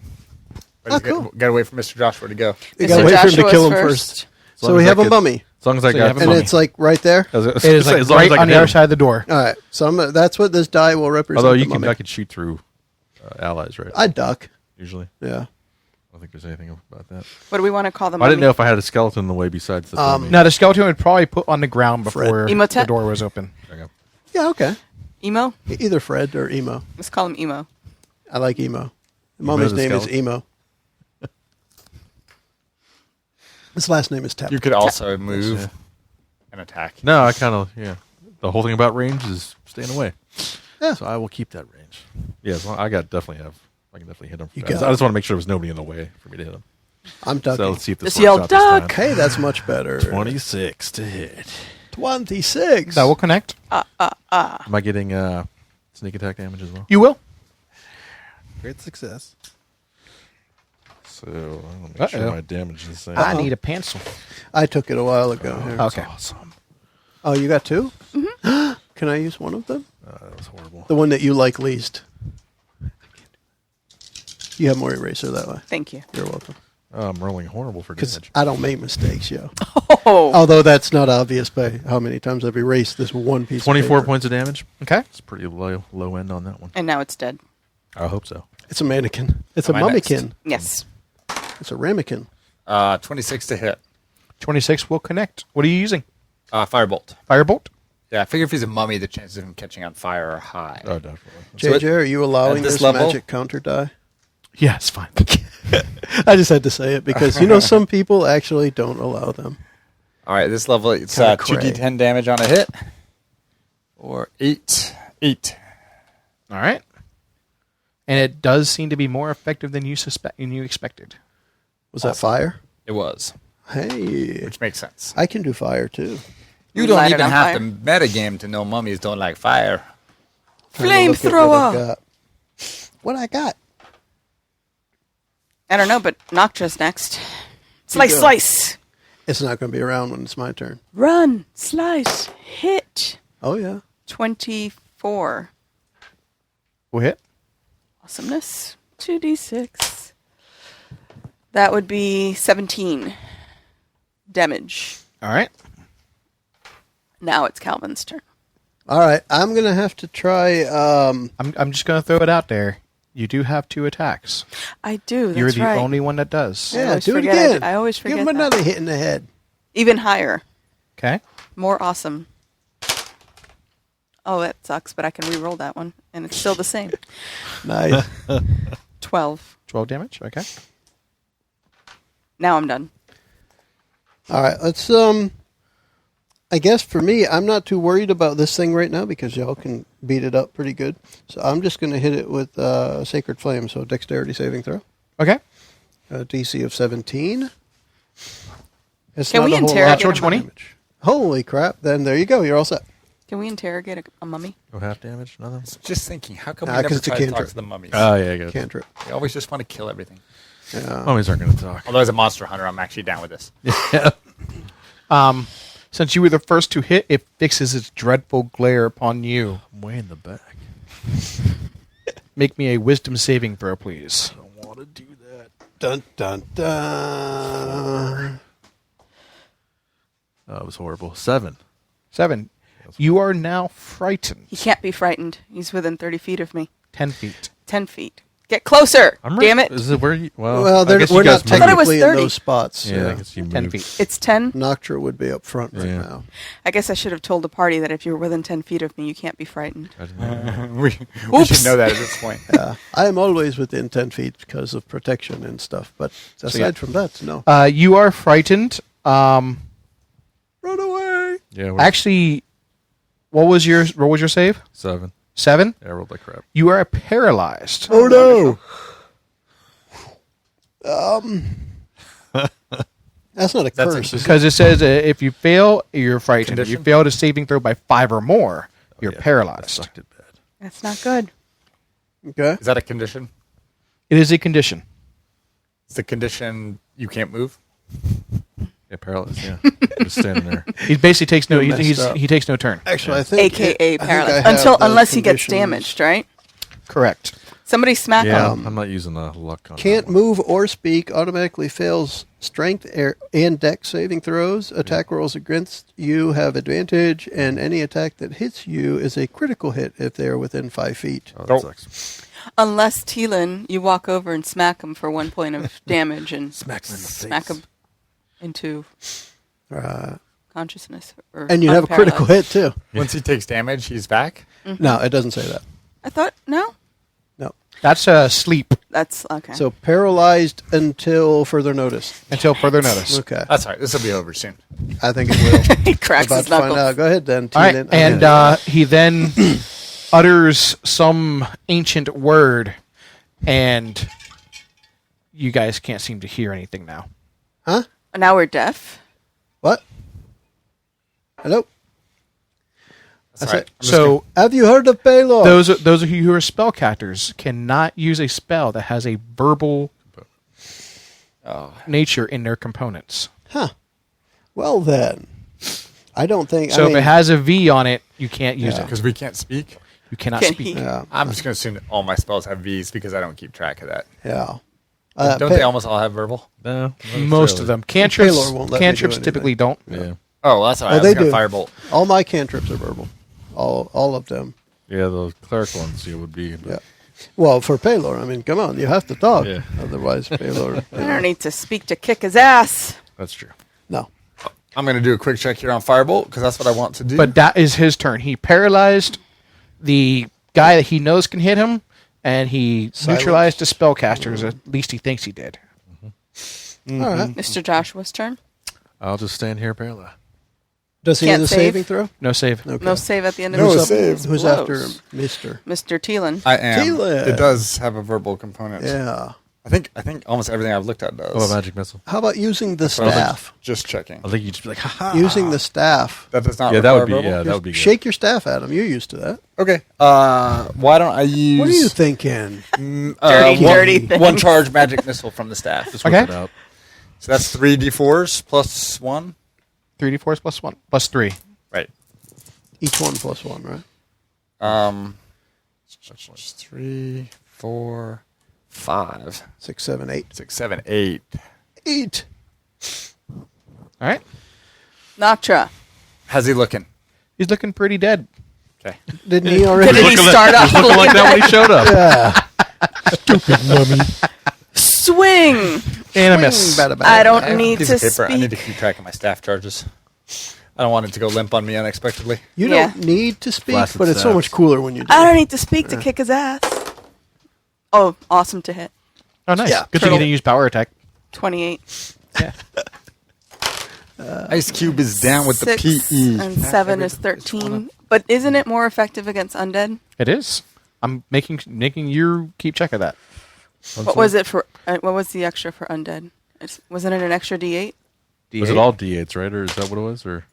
Oh, cool. Got to wait for Mr. Joshua to go. You Mr. gotta wait for him to Joshua's kill him first. first. As long So we as have I a could- mummy. As long as I So you have got a And mummy. it's like right there. As It is like as long right as I on can the hit other him. side of the door. All right. So that's what this die will represent. Although the you can, mummy. I could shoot through allies, right? I duck. Usually, Yeah. I don't think there's anything about that. What do we want to call the I mummy? didn't know if I had a skeleton in the way besides the dummy. Now the skeleton would probably put on the ground before Fred. the Emotep? door was open. There you go. Yeah, okay. Emo? Either Fred or Emo. Let's call him Emo. I like Emo. The mummy's the name is skeleton? Emo. His last name is Tap. You could also move Yeah. and attack. No, I kind of The whole thing about range is staying away. Yeah. So I will keep that range. Yeah, as long, I can definitely hit him. You I just got it. want to make sure there's nobody in the way for me to hit him. I'm ducking. So let's see if this Just works yell, out this time. "Duck!" Okay, that's much better. 26 to hit. 26. That will connect. Am I getting sneak attack damage as well? You will. Great success. So I'm make sure Uh-oh. my damage is the same. I need a pencil. I took it a while ago. Here. Okay. Awesome. Oh, you got 2? Mm-hmm. Can I use one of them? That was horrible. The one that you like least. You have more eraser that way. Thank you. You're welcome. I'm rolling horrible for Because damage. I don't make mistakes, yo. Oh, Although that's not obvious by how many times I've erased this one piece 24 of paper. points of damage. Okay. It's pretty low end on that one. and now it's dead. I hope so. It's a mannequin. It's a Am I next? mummykin. Yes. It's a ramekin. 26 to hit. 26 will connect. What are you using? Firebolt. Firebolt. Yeah, I figure if he's a mummy, the chances of him catching on fire are high. Oh, definitely. JJ, are you allowing at this this level? magic counter die? Yeah, it's fine. I just had to say it because some people actually don't allow them. All right, this level, it's Kinda cray. 2d10 damage on a hit. Or 8. 8. All right. And it does seem to be more effective than you expected. Was that fire? It was, Hey, which makes sense. I can do fire too. You don't Light it even on have fire. to metagame to know mummies don't like fire. Trying to look at Flamethrower! What I got? I don't know, but Noctra's next. Slice, go. slice! It's not going to be around when it's my turn. Run, slice, hit. Oh, yeah. 24. We'll hit. Awesomeness. 2d6. That would be 17 damage. All right. Now it's Calvin's turn. All right. I'm going to have to try. I'm just going to throw it out there. You do have 2 attacks. I do. That's You're the right. only one that does. Yeah, always do it forget again. I always forget Give him that. another hit in the head. Even higher. Okay. More awesome. Oh, that sucks, but I can re-roll that one, and it's still the same. Nice. 12. 12 damage. Okay. Now I'm done. All right. Let's. I guess for me, I'm not too worried about this thing right now because y'all can beat it up pretty good. So I'm just going to hit it with Sacred Flame. So dexterity saving throw. Okay. DC of 17. It's Can not we a whole lot interrogate of him? 20? damage. Holy crap. Then there you go. You're all set. Can we interrogate a mummy? No half damage, nothing. Just thinking, how come Nah, we 'cause never it's a try to talk cantrip. to the mummies? Oh, yeah, I guess. Cantrip. We always just want to kill everything. Yeah. Mummies aren't going to talk. Although as a monster hunter, I'm actually down with this. Since you were the first to hit, it fixes its dreadful glare upon you. I'm way in the back. Make me a wisdom saving throw, please. I don't want to do that. Dun, dun, dun. Oh, it was horrible. 7. 7. You are now frightened. He can't be frightened. He's within 30 feet of me. 10 feet. 10 feet. Get closer! Damn it! Is it where you... Well, I guess you we're guys not moved. thought it was technically in 30. those spots. Yeah, I guess you 10 moved. feet. It's 10. Noctra would be up front right Yeah. now. I guess I should have told the party that if you're within 10 feet of me, you can't be frightened. I didn't know. we Oops. should know that at this point. I am always within 10 feet because of protection and stuff. But aside from that, no. You are frightened. Run away! Yeah, Actually, what was your save? 7. 7? Yeah, I rolled like crap. You are paralyzed. Oh, no! That's not a That's curse. interesting. Because it says if you fail, you're frightened. If you Condition? fail to saving throw by 5 or more, you're Yeah, That paralyzed. sucked it bad. That's not good. Okay. Is that a condition? It is a condition. Is the condition you can't move? Yeah, paralyzed, yeah. Just standing there. He basically takes no. You're messed up. He takes no turn. Actually, I think... AKA I think I paralyzed. have the Unless he gets conditions. damaged, right? Correct. Somebody smack Yeah, him. I'm not using the luck on Can't that one. move or speak, automatically fails strength and dex saving throws. Attack rolls against you have advantage, and any attack that hits you is a critical hit if they are within 5 feet. Oh, that Nope. sucks. Unless Teelan, you walk over and smack him for 1 point of damage and Smack him in the smack face. him into consciousness. Or And you have a critical hit, too. Once he takes damage, he's back? No, it doesn't say that. I thought, no? No. That's sleep That's okay. So paralyzed until further notice. until further notice. Okay. That's all right. This will be over soon. I think it will. he cracks About his to find knuckles. out. Go ahead, then. All right, Tune in. and he then utters some ancient word, and you guys can't seem to hear anything now. Huh? Now we're deaf? What? Hello? That's I all right. said- So Have you heard of Baylor? those of you who are spellcasters cannot use a spell that has a verbal nature in their components. Huh. Well, then. I don't think... So I if mean, it has a V on it, you can't use it. Because we can't speak. You cannot Can speak. he- Yeah. I'm just going to assume that all my spells have V's because I don't keep track of that. Yeah. Don't they almost all have verbal? No. not Most of necessarily. them. Cantrips, Paylor won't let me do cantrips anything. typically don't. Yeah. Oh, well, that's all right. Oh, I was they going to do. firebolt. All my cantrips are verbal. All of them. Yeah, those cleric ones you would be. But Yeah. Well, for Paylor, I mean, come on, you have to talk. Yeah. Otherwise, Paylor... I don't need to speak to kick his ass. That's true. No. I'm going to do a quick check here on Firebolt because that's what I want to do. But that is his turn. He paralyzed the guy that he knows can hit him, and he neutralized the spellcasters. At least he thinks he did. All right. Mr. Joshua's turn. I'll just stand here paralyzed. Does he Can't need a save? saving throw? No save. Okay. No save at the end of No his save. Who's blows. after Mr.? Mr. Thielen. I am. Tila. It does have a verbal component. Yeah. I think almost everything I've looked at does. Oh, a magic missile. How about using the So I was like, staff? just checking. I think you'd just be like, haha. Using the staff. That does not Yeah, that require would be. verbal? Yeah, that would be. Good. Shake your staff at him. You're used to that. Okay. Why don't I use... What are you thinking? Dirty thing. One charge magic missile from the staff. Just whip Okay. it out. So that's 3d4s plus 1. 3d4 plus 1. Plus 3. Right. Each one plus one, right? 3, 4, 5, 6, 7, 8. 6, 7, 8. 8. All right. Noctra. How's he looking? He's looking pretty dead. Okay. Didn't he already? Did he start off Looking like that when he showed up. swing? And a miss. I don't need Piece to of paper. I need to speak. keep track of my staff charges. I don't want it to go limp on me unexpectedly. You Yeah. don't need to speak, Flaccid but it's so staff. much cooler when you do. I don't need to speak to kick his ass. Oh, awesome to hit. Oh, nice. Yeah. Good thing you Turtle. didn't use power attack. 28. Ice Cube is down with the 6 PE. and 7 is 13. But isn't it more effective against undead? It is. I'm making you keep check of that. What was it for? What was the extra for undead? Wasn't it an extra D8? Was it all D8s, right? Or is that what it was? Or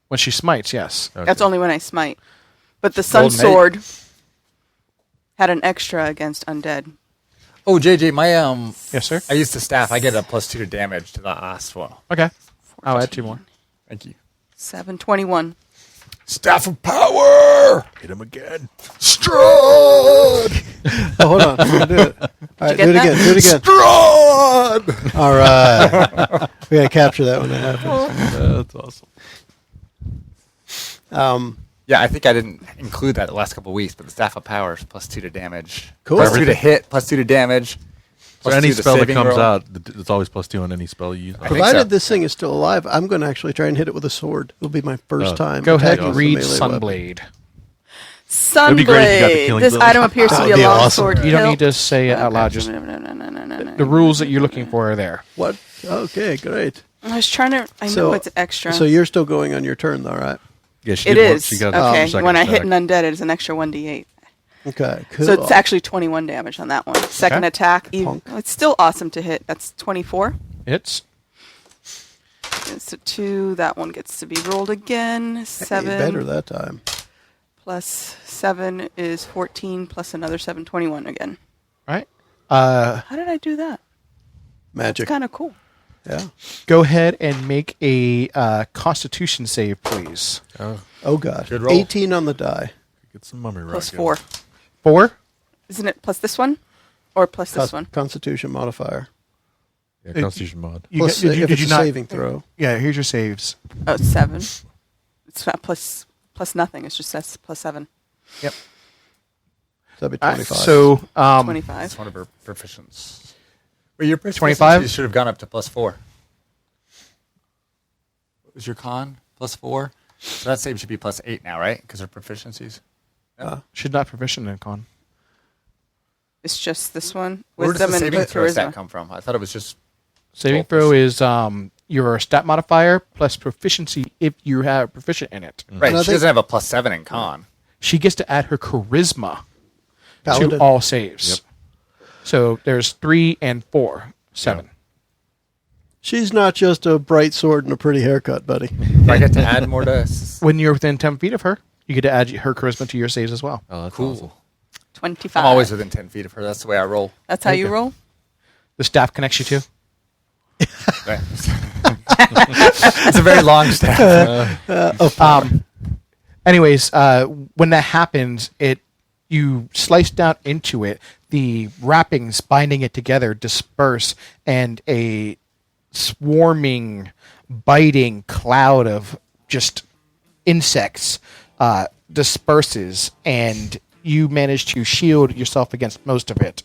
When she smites, yes. okay. That's only when I smite. But the Sun Golden Sword had an extra against undead. Oh, JJ, my Yes, sir. I used the staff. I get a +2 to damage to the last one. Okay. I'll add 2 more. Thank you. 7, 21. Staff of Power! Hit him again. Strahd! Oh, hold on. I'm gonna do it. All right, you do it get again. that? Do it again. Strahd! All right. We gotta capture that when it happens. That's awesome. Yeah, I think I didn't include that the last couple of weeks, but the Staff of Power is +2 to damage. Cool. +2 to hit, +2 to damage. So +2 any to spell that saving comes roll. out, it's always +2 on any spell you use. think Provided so. this thing is still alive, I'm going to actually try and hit it with a sword. It'll be my first Oh. time. Go ahead attacking and with a read melee weapon. Sunblade. It'd be great if you got the Sunblade. killing This ability. item appears to be a That'd be long awesome. sword. You don't hilt. need to say it out loud. Just the rules that you're looking for are there. What? Okay, great. I was trying to. I know it's extra. So you're still going on your turn, though, right? Yeah, she It did one- is. she got Okay. second When I hit attack. an undead, it is an extra 1d8. Okay, cool. So it's actually 21 damage on that one. Second Okay. attack. Punk. It's still awesome to hit. That's 24. It's It's a 2. That one gets to be rolled again. Hey, 7 better that time. plus 7 is 14 plus another 7, 21 again. right. How did I do that? Magic. It's kind of cool. Yeah. Go ahead and make a Constitution save, please. Oh god. Good roll. 18 on the die. Get some mummy rock. Plus going. 4. 4. Isn't it plus this one? Or plus this one? Constitution modifier. Yeah, Constitution mod. You Plus, got- if it's a not? saving throw. Yeah. Here's your saves. Oh, 7. It's not plus nothing. It's just that's plus 7. Yep. That'd be All right, 25. so 25. That's one of her proficiencies. Well, your 25? proficiency should have gone up to +4. What was your con? +4? So that save should be +8 now, right? Because her proficiencies. should not proficient in con. It's just this one. Where does Wisdom the and saving throw stat charisma. come from? I thought it was just... Saving 12%. throw is your stat modifier plus proficiency if you have proficient in it. Right, And I she think- doesn't have a +7 in con. She gets to add her charisma Paladin. to all saves. So there's 3 and 4, 7. She's not just a bright sword and a pretty haircut, buddy. Do I get to add more to... When you're within 10 feet of her, you get to add her charisma to your saves as well. Oh, that's Cool. awesome. 25. I'm always within 10 feet of her. That's the way I roll. That's how you roll? The staff connects you to. Right. It's a very long staff. Anyways, when that happens, you slice down into it. The wrappings binding it together disperse, and a swarming, biting cloud of just insects disperses, and you manage to shield yourself against most of it,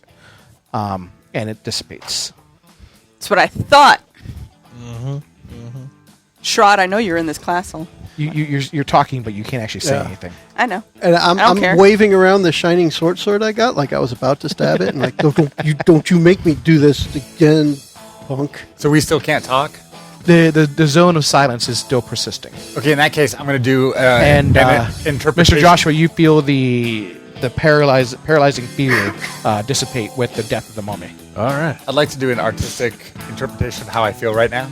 and it dissipates. That's what I thought. Strahd, I know you're in this castle. You're talking, but you can't actually say anything. I know. And I don't I'm care. waving around the shining sword I got, like I was about to stab it, and like, don't you make me do this again, punk. So we still can't talk? The zone of silence is still persisting. Okay, in that case, I'm going to do And an interpretation. Mr. Joshua, you feel the paralyzing fear dissipate with the death of the mummy. All right. I'd like to do an artistic interpretation of how I feel right now.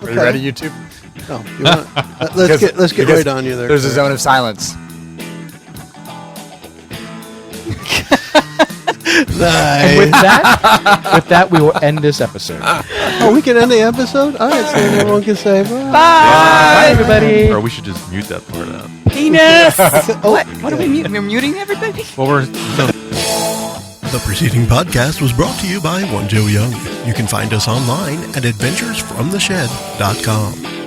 Are you Okay. ready, YouTube? No, you want, let's get right on you there. There's a zone of silence. And with that, we will end this episode. Oh, we can end the episode? All right, so everyone can say bye. Bye, everybody. Or we should just mute that part out. Penis! Oh, What are we muting? We're muting everybody? Well, we're The preceding podcast was brought to you by One Joe Young. You can find us online at adventuresfromtheshed.com.